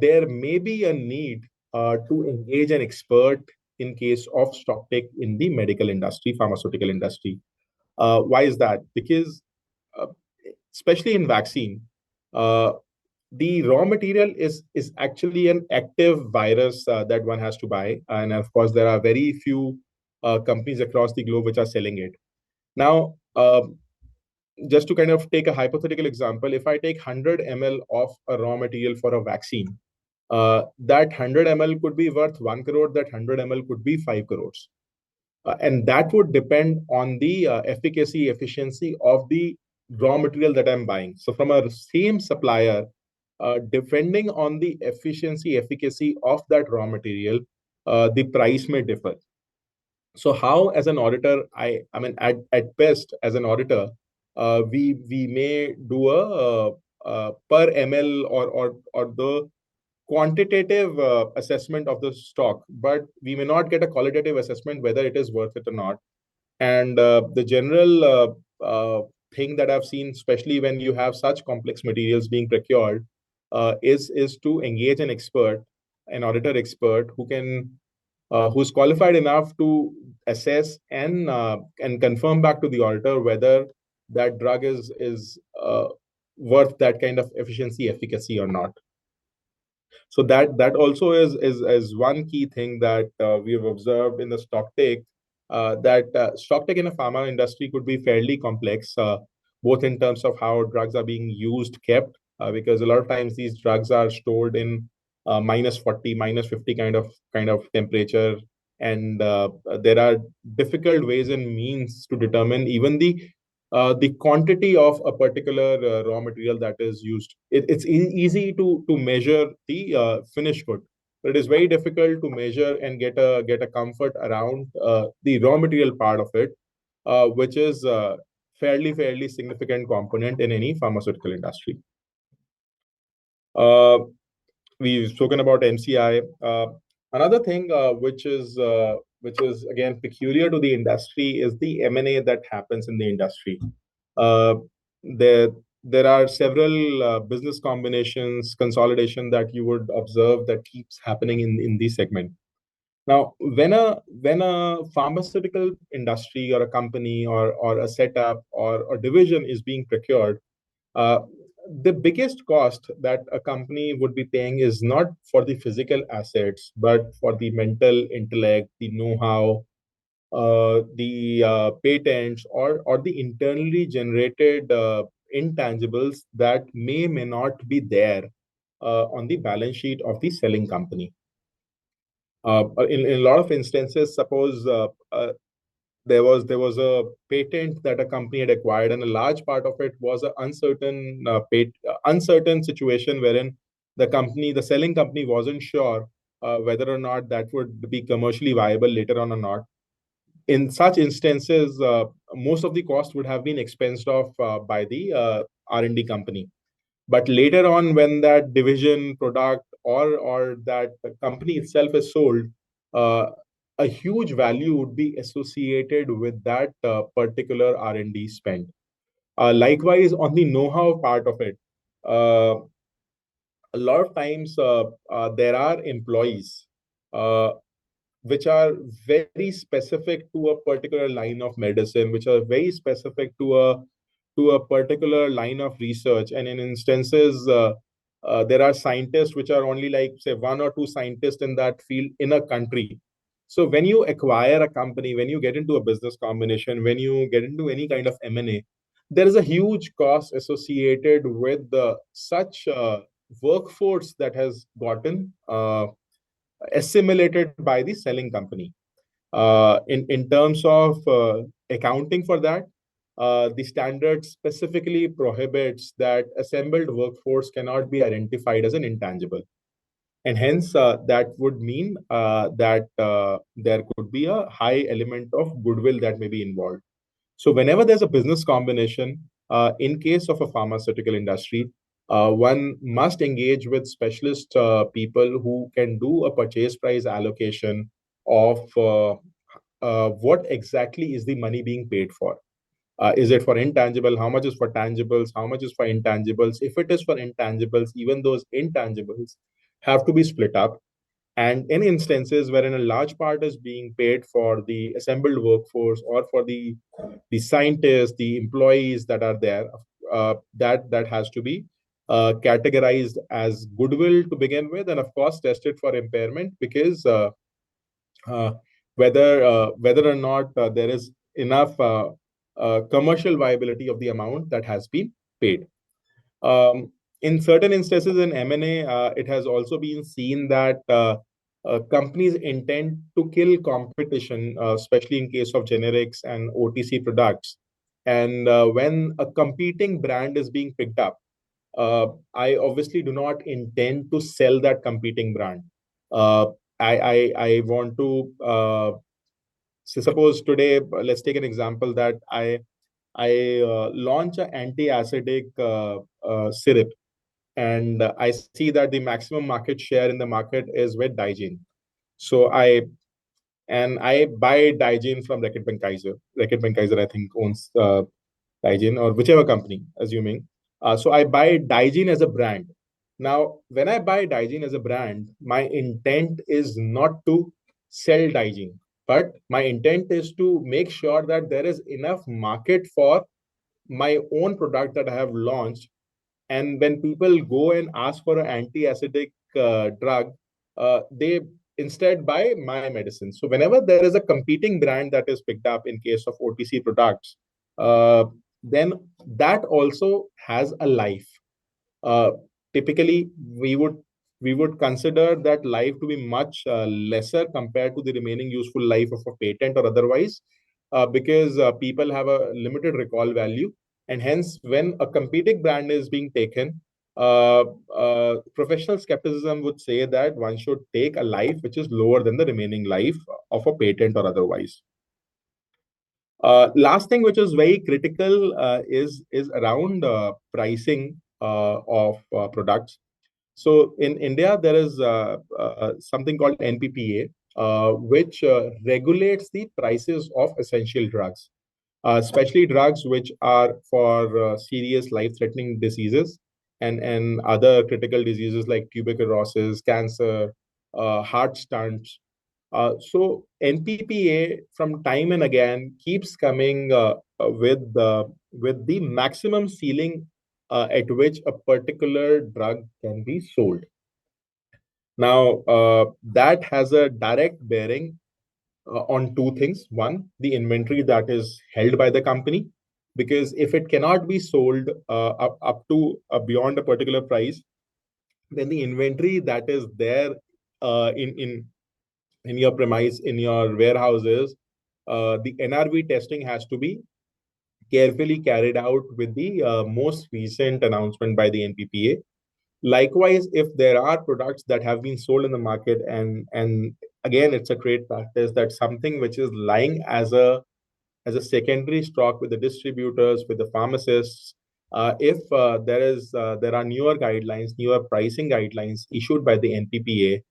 there may be a need to engage an expert in case of stock take in the medical industry, pharmaceutical industry. Why is that? Because uh, especially in vaccine, uh, the raw material is actually an active virus that one has to buy, and of course there are very few companies across the globe which are selling it. Now, just to kind of take a hypothetical example, if I take 100 ml of a raw material for a vaccine, that 100 ml could be worth 1 crore, that 100 ml could be 5 crores. And that would depend on the efficacy, efficiency of the raw material that I'm buying. So from a same supplier, depending on the efficiency, efficacy of that raw material, the price may differ. So how, as an auditor, I mean, at best, as an auditor, we may do a per ml or the quantitative assessment of the stock, but we may not get a qualitative assessment whether it is worth it or not. And the general thing that I've seen, especially when you have such complex materials being procured, is to engage an expert, an auditor expert who's qualified enough to assess and confirm back to the auditor whether that drug is worth that kind of efficiency, efficacy or not. So that also is one key thing that we have observed in the stock take, that stock take in a pharma industry could be fairly complex, both in terms of how drugs are being used, kept, because a lot of times these drugs are stored in -40, -50 kind of temperature, and there are difficult ways and means to determine even the quantity of a particular raw material that is used. It's easy to measure the finished good, but it is very difficult to measure and get a comfort around the raw material part of it, which is fairly significant component in any pharmaceutical industry. Uh, we've spoken about MCI. Another thing which is again peculiar to the industry is the M&A that happens in the industry. Uh, there there are several business combinations, consolidation that you would observe that keeps happening in this segment. Now, when a pharmaceutical industry or a company or a setup or division is being procured, uh, the biggest cost that a company would be paying is not for the physical assets, but for the mental intellect, the know-how, the patents, or the internally generated intangibles that may not be there on the balance sheet of the selling company. In a lot of instances, suppose there was a patent that a company had acquired, and a large part of it was an uncertain situation wherein the selling company wasn't sure whether or not that would be commercially viable later on or not. In such instances, most of the cost would have been expensed off by the R&D company. But later on, when that division, product, or that company itself is sold, uh, a huge value would be associated with that particular R&D spend. Likewise, on the know-how part of it, uh, a lot of times there are employees uh, which are very specific to a particular line of medicine, which are very specific to a particular line of research. And in instances, there are scientists which are only like, say, one or two scientists in that field in a country. So when you acquire a company, when you get into a business combination, when you get into any kind of M&A, there is a huge cost associated with such workforce that has gotten assimilated by the selling company. In terms of accounting for that, the standard specifically prohibits that assembled workforce cannot be identified as an intangible. And hence, that would mean that there could be a high element of goodwill that may be involved. So whenever there's a business combination, in case of a pharmaceutical industry, one must engage with specialist people who can do a purchase price allocation of what exactly is the money being paid for. Is it for intangible? How much is for tangibles? How much is for intangibles? If it is for intangibles, even those intangibles have to be split up. And in instances wherein a large part is being paid for the assembled workforce or for the scientists, the employees that are there, that has to be categorized as goodwill to begin with, and of course tested for impairment, because uh, whether or not there is enough commercial viability of the amount that has been paid. In certain instances in M&A, it has also been seen that companies intend to kill competition, especially in case of generics and OTC products. And when a competing brand is being picked up, I obviously do not intend to sell that competing brand. Uh, I want to so suppose today, let's take an example that I launch an anti-acidic syrup, and I see that the maximum market share in the market is with Digene. So I buy Digene from Reckitt Benckiser. Reckitt Benckiser, I think, owns Digene or whichever company, assuming. So I buy Digene as a brand. Now, when I buy Digene as a brand, my intent is not to sell Digene, but my intent is to make sure that there is enough market for my own product that I have launched. And when people go and ask for an anti-acidic drug, they instead buy my medicine. So whenever there is a competing brand that is picked up in case of OTC products, then that also has a life. uh, Typically we would consider that life to be much lesser compared to the remaining useful life of a patent or otherwise, because people have a limited recall value, and hence when a competing brand is being taken, uh, professional skepticism would say that one should take a life which is lower than the remaining life of a patent or otherwise. Last thing which is very critical is around pricing of products. So in India, there is something called NPPA, which regulates the prices of essential drugs, especially drugs which are for serious life-threatening diseases and other critical diseases like tuberculosis, cancer, heart stunts. So NPPA from time and again keeps coming with the maximum ceiling at which a particular drug can be sold. Now, that has a direct bearing on two things. One, the inventory that is held by the company, because if it cannot be sold up to beyond a particular price, then the inventory that is there in your premise, in your warehouses, the NRV testing has to be carefully carried out with the most recent announcement by the NPPA. Likewise, if there are products that have been sold in the market, and again, it's a trade practice that something which is lying as a secondary stock with the distributors, with the pharmacists. If there are newer guidelines, newer pricing guidelines issued by the NPPA,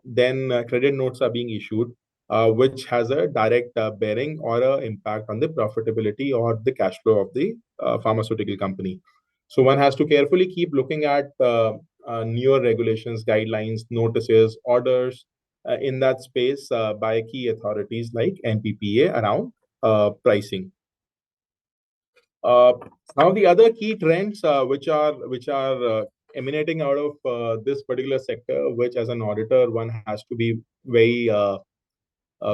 then credit notes are being issued, which has a direct bearing or a impact on the profitability or the cash flow of the pharmaceutical company. So one has to carefully keep looking at newer regulations, guidelines, notices, orders in that space by key authorities like NPPA around pricing. Uh, Now the other key trends which are emanating out of this particular sector, which as an auditor one has to be very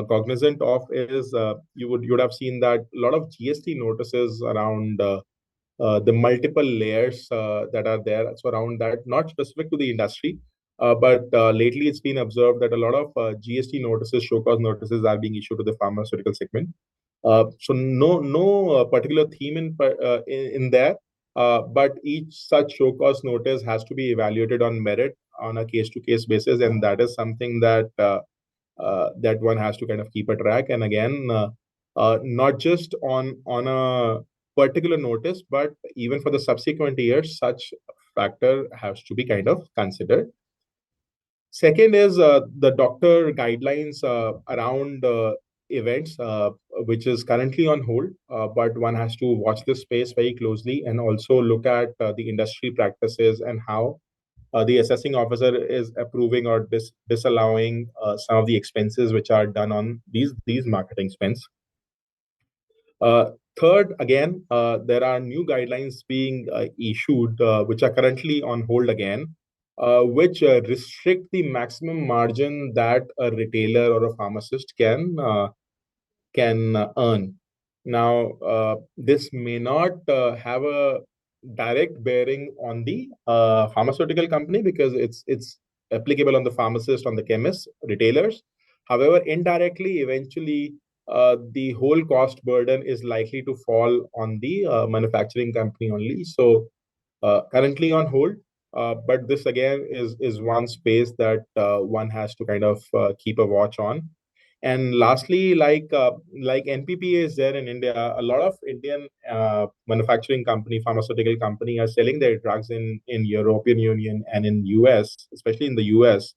cognizant of, is you would have seen that a lot of GST notices around the multiple layers that are there. So around that, not specific to the industry, but lately it's been observed that a lot of GST notices, show cause notices, are being issued to the pharmaceutical segment. So no particular theme in there, but each such show cause notice has to be evaluated on merit on a case to case basis, and that is something that one has to kind of keep a track. And again, not just on a particular notice, but even for the subsequent years, such factor has to be kind of considered. Second is the doctor guidelines around events, which is currently on hold, but one has to watch this space very closely and also look at the industry practices and how the assessing officer is approving or disallowing some of the expenses which are done on these marketing spends. Uh, Third, again, there are new guidelines being issued, which are currently on hold again, which restrict the maximum margin that a retailer or a pharmacist can earn. Now, this may not have a direct bearing on the pharmaceutical company because it's applicable on the pharmacist, on the chemists, retailers. However, indirectly, eventually, the whole cost burden is likely to fall on the manufacturing company only. So, currently on hold. But this again is one space that one has to kind of keep a watch on. And lastly, like NPPA is there in India, a lot of Indian manufacturing company, pharmaceutical company are selling their drugs in European Union and in US, especially in the US,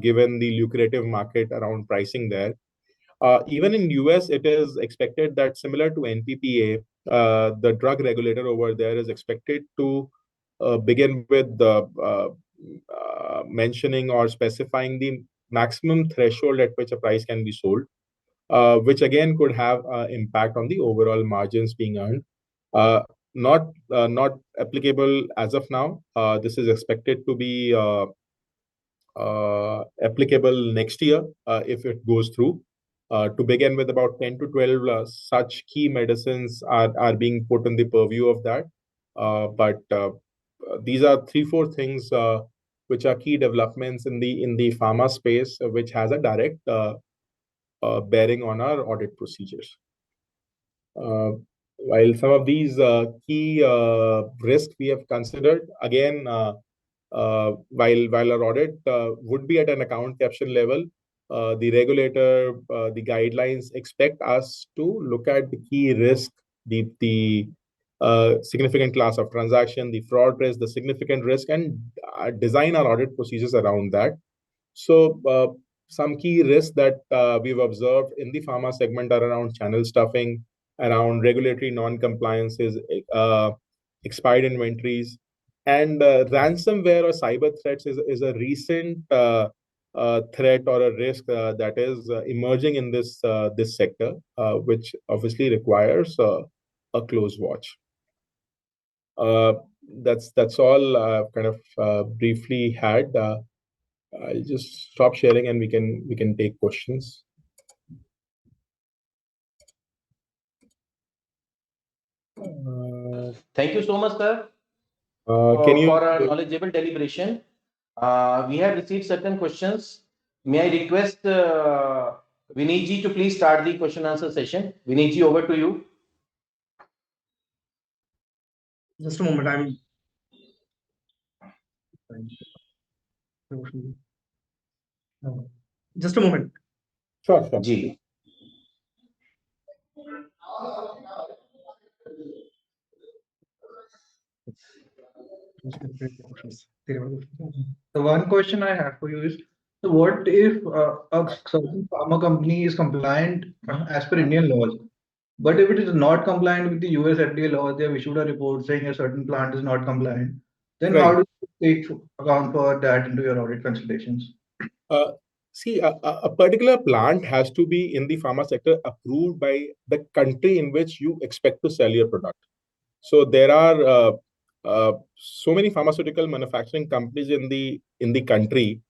given the lucrative market around pricing there. Even in US, it is expected that similar to NPPA, the drug regulator over there is expected to begin with mentioning or specifying the maximum threshold at which a price can be sold, which again could have impact on the overall margins being earned. Uh, not applicable as of now. This is expected to be applicable next year if it goes through. To begin with, about 10 to 12 such key medicines are being put in the purview of that. But these are 3, 4 things which are key developments in the pharma space, which has a direct bearing on our audit procedures. While some of these key risks we have considered, again, while our audit would be at an account caption level, the regulator, the guidelines expect us to look at the key risk, the significant class of transaction, the fraud risk, the significant risk, and design our audit procedures around that. So some key risks that we've observed in the pharma segment are around channel stuffing, around regulatory non-compliances, expired inventories, and ransomware or cyber threats is a recent threat or a risk that is emerging in this sector, which obviously requires a close watch. Uh, that's all kind of briefly had. I'll just stop sharing and we can take questions. Thank you so much, sir, Can you for a knowledgeable deliberation. We have received certain questions. May I request Vinay ji to please start the question answer session? Vinay ji, over to you. Just a moment. I'm just a moment. Sure, sure. Ji. The one question I have for you is, so what if a certain pharma company is compliant as per Indian laws, but if it is not compliant with the US FDA laws, they have issued a report saying a certain plant is not compliant, then how Right. do you take account for that into your audit consultations? See, a particular plant has to be in the pharma sector approved by the country in which you expect to sell your product. So there are so many pharmaceutical manufacturing companies in the country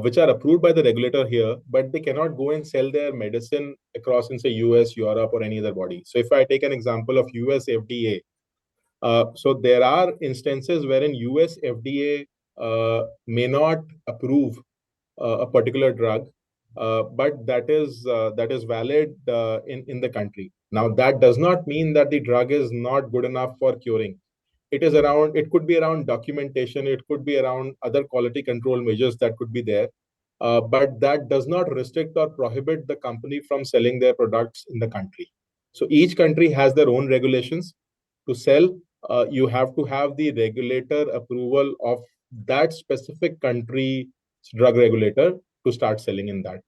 which are approved by the regulator here, but they cannot go and sell their medicine across in say US, Europe, or any other body. So if I take an example of US FDA, so there are instances wherein US FDA may not approve a particular drug, but that is valid in the country. Now that does not mean that the drug is not good enough for curing. It could be around documentation, it could be around other quality control measures that could be there, but that does not restrict or prohibit the company from selling their products in the country. So each country has their own regulations. To sell, you have to have the regulator approval of that specific country's drug regulator to start selling in that.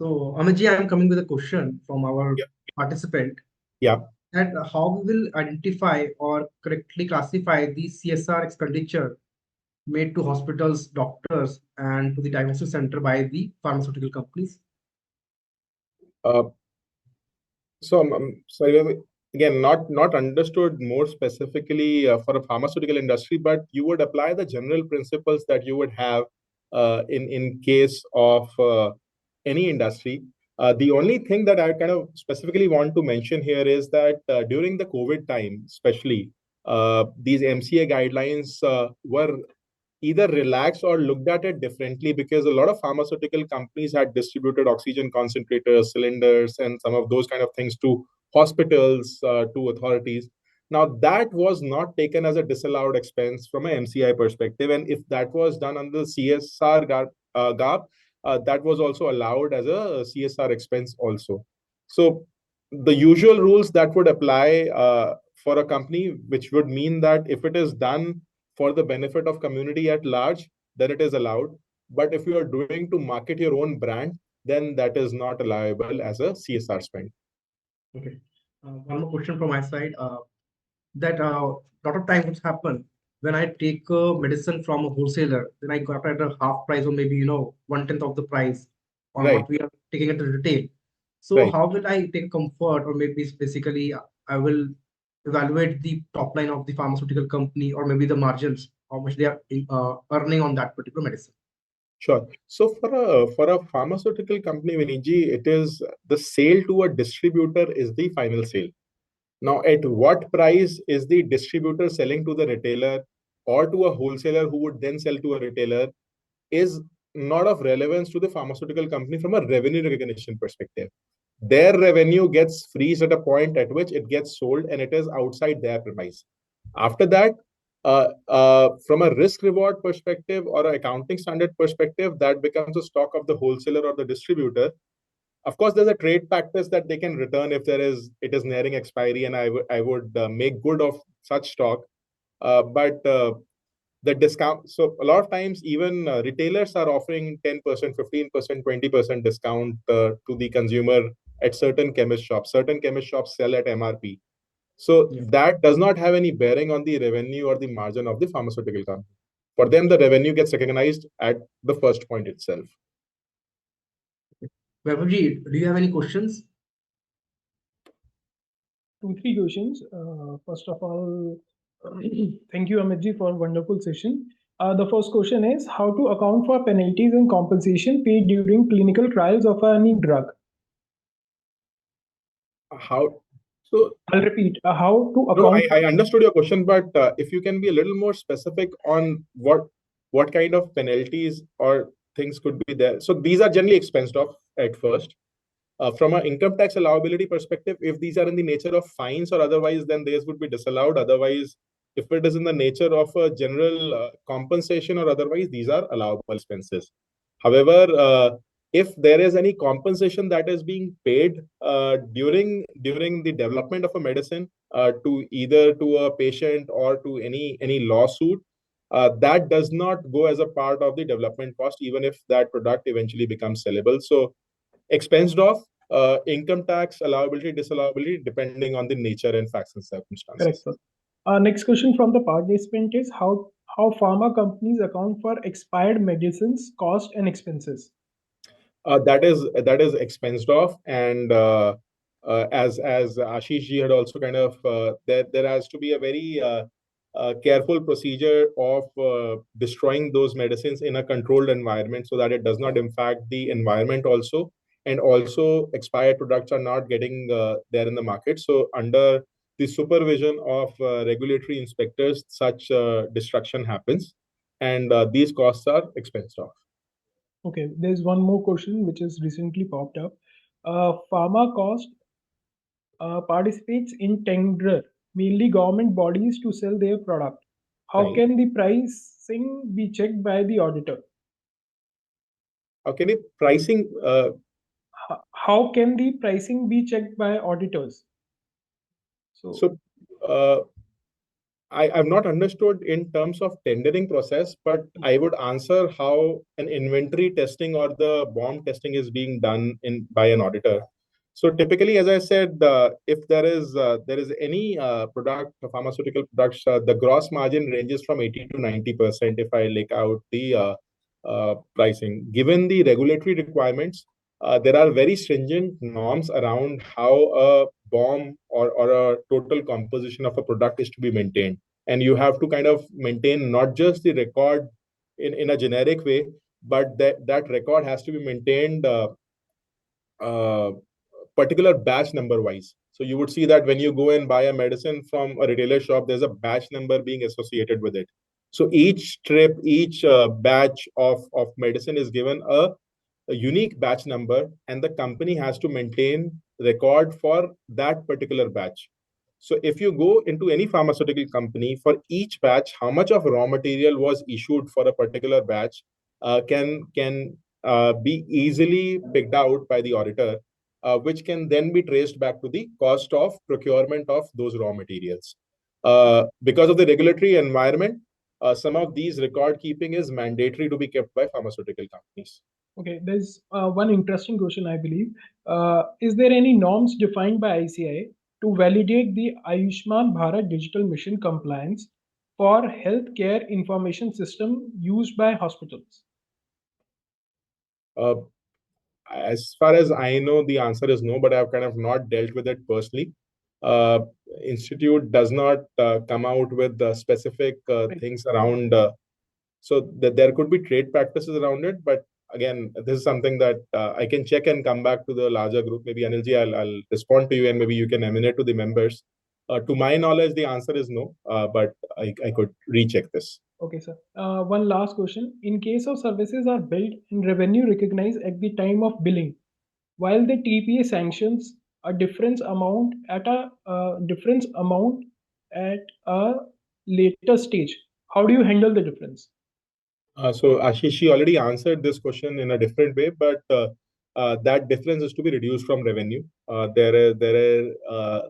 So, Amitji, I'm coming with a question from our participant. Yeah. And how we will identify or correctly classify the CSR expenditure made to hospitals, doctors, and to the diagnostic center by the pharmaceutical companies? So, sorry, again, not understood more specifically for a pharmaceutical industry, but you would apply the general principles that you would have in case of any industry. The only thing that I kind of specifically want to mention here is that during the COVID time, especially, these MCA guidelines were either relaxed or looked at it differently, because a lot of pharmaceutical companies had distributed oxygen concentrators, cylinders, and some of those kind of things to hospitals, to authorities. Now, that was not taken as a disallowed expense from an MCI perspective. And if that was done under the CSR GAP, that was also allowed as a CSR expense also. So the usual rules that would apply for a company, which would mean that if it is done for the benefit of community at large, then it is allowed. But if you are doing to market your own brand, then that is not allowable as a CSR spend. Okay. One more question from my side. That lot of times what's happened when I take medicine from a wholesaler, then I got at a half price or maybe 1/10 of the price on Right, what we are taking at the retail. So right. how will I take comfort, or maybe basically I will evaluate the top line of the pharmaceutical company, or maybe the margins, how much they are earning on that particular medicine? Sure. So for a pharmaceutical company, Viniji, it is the sale to a distributor is the final sale. Now, at what price is the distributor selling to the retailer or to a wholesaler who would then sell to a retailer is not of relevance to the pharmaceutical company from a revenue recognition perspective. Their revenue gets freezed at a point at which it gets sold, and it is outside their premise. After that, from a risk reward perspective or an accounting standard perspective, that becomes a stock of the wholesaler or the distributor. Of course, there's a trade practice that they can return if it is nearing expiry, and I would make good of such stock. But the discount, so a lot of times even retailers are offering 10%, 15%, 20% discount to the consumer at certain chemist shops. Certain chemist shops sell at MRP. So Yeah. that does not have any bearing on the revenue or the margin of the pharmaceutical company. For them, the revenue gets recognized at the first point itself. Vaibhavji, do you have any questions? 2, 3 questions. First of all, thank you, Amitji, for a wonderful session. The first question is how to account for penalties and compensation paid during clinical trials of any drug. How? So I'll repeat. How to no, account. I understood your question, but if you can be a little more specific on what kind of penalties or things could be there. So these are generally expensed off at first. From an income tax allowability perspective, if these are in the nature of fines or otherwise, then these would be disallowed. Otherwise, if it is in the nature of a general compensation or otherwise, these are allowable expenses. However, if there is any compensation that is being paid during the development of a medicine to either to a patient or to any lawsuit, that does not go as a part of the development cost, even if that product eventually becomes sellable. So expensed off, income tax allowability, disallowability, depending on the nature and facts and Correct, circumstances. sir. Next question from the participant is how pharma companies account for expired medicines, cost and expenses. That is expensed off, and as Ashish ji had also kind of there has to be a very careful procedure of destroying those medicines in a controlled environment so that it does not impact the environment also, and also expired products are not getting there in the market. So under the supervision of regulatory inspectors, such destruction happens, and these costs are expensed off. Okay, there's one more question which has recently popped up. Pharma cost participates in tender, mainly government bodies to sell their product. How Right. can the pricing be checked by the auditor? How can it pricing? How can the pricing be checked by auditors? So I've not understood in terms of tendering process, but I would answer how an inventory testing or the BOM testing is being done by an auditor. So typically, as I said, if there is any product, pharmaceutical products, the gross margin ranges from 80 to 90% if I lay out the pricing. Given the regulatory requirements, there are very stringent norms around how a BOM or a total composition of a product is to be maintained. And you have to kind of maintain not just the record in a generic way, but that record has to be maintained particular batch number wise. So you would see that when you go and buy a medicine from a retailer shop, there's a batch number being associated with it. So each strip, each batch of medicine is given a unique batch number, and the company has to maintain record for that particular batch. So if you go into any pharmaceutical company, for each batch, how much of raw material was issued for a particular batch can be easily picked out by the auditor, which can then be traced back to the cost of procurement of those raw materials. Because of the regulatory environment, some of these record keeping is mandatory to be kept by pharmaceutical companies. Okay, there's one interesting question, I believe. Is there any norms defined by ICI to validate the Ayushman Bharat Digital Mission compliance for healthcare information system used by hospitals? As far as I know, the answer is no, but I've kind of not dealt with it personally. Institute does not come out with specific things around. So that there could be trade practices around it, but again, this is something that I can check and come back to the larger group. Maybe Anilji, I'll respond to you, and maybe you can emanate to the members. To my knowledge, the answer is no, but I could recheck this. Okay, sir. One last question. In case of services are billed and revenue recognized at the time of billing, while the TPA sanctions a difference amount at a later stage, how do you handle the difference? So Ashish already answered this question in a different way, but that difference is to be reduced from revenue. There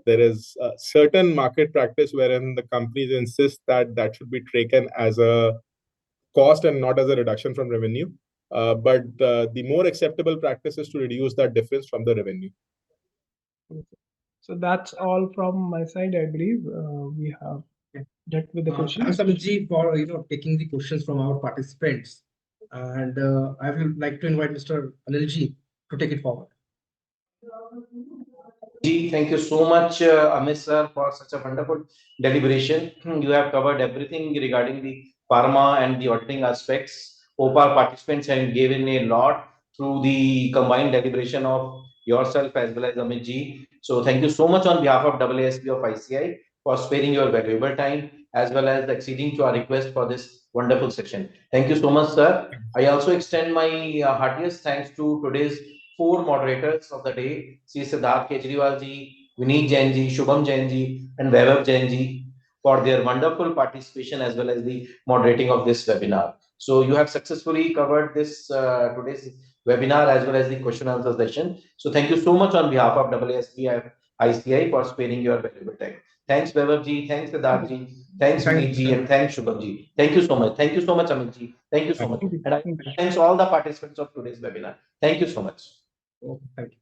is certain market practice wherein the companies insist that should be taken as a cost and not as a reduction from revenue. But the more acceptable practice is to reduce that difference from the revenue. So that's all from my side, I believe. We have dealt with the questions. Thanks, Amitji, for taking the questions from our participants. And I would like to invite Mr. Anilji to take it forward. Thank you so much, Amit sir, for such a wonderful deliberation. You have covered everything regarding the pharma and the auditing aspects. Hope our participants have given a lot through the combined deliberation of yourself as well as Amit ji. So thank you so much on behalf of AASP of ICI for sparing your valuable time as well as acceding to our request for this wonderful session. Thank you so much, sir. I also extend my heartiest thanks to today's 4 moderators of the day, Sri Siddharth Kejriwal ji, Vineet Jain ji, Shubham Jain ji, and Vaibhav Jain ji for their wonderful participation as well as the moderating of this webinar. So you have successfully covered this today's webinar as well as the question answer session. So thank you so much on behalf of AASP ICI for sparing your valuable time. Thanks Vaibhav ji, thanks Siddharth ji, thanks Vineet ji, and thanks Shubham ji. Thank you so much. Thank you so much Amit ji. Thank you so much. And I thanks all the participants of today's webinar. Thank you so much. Thank you.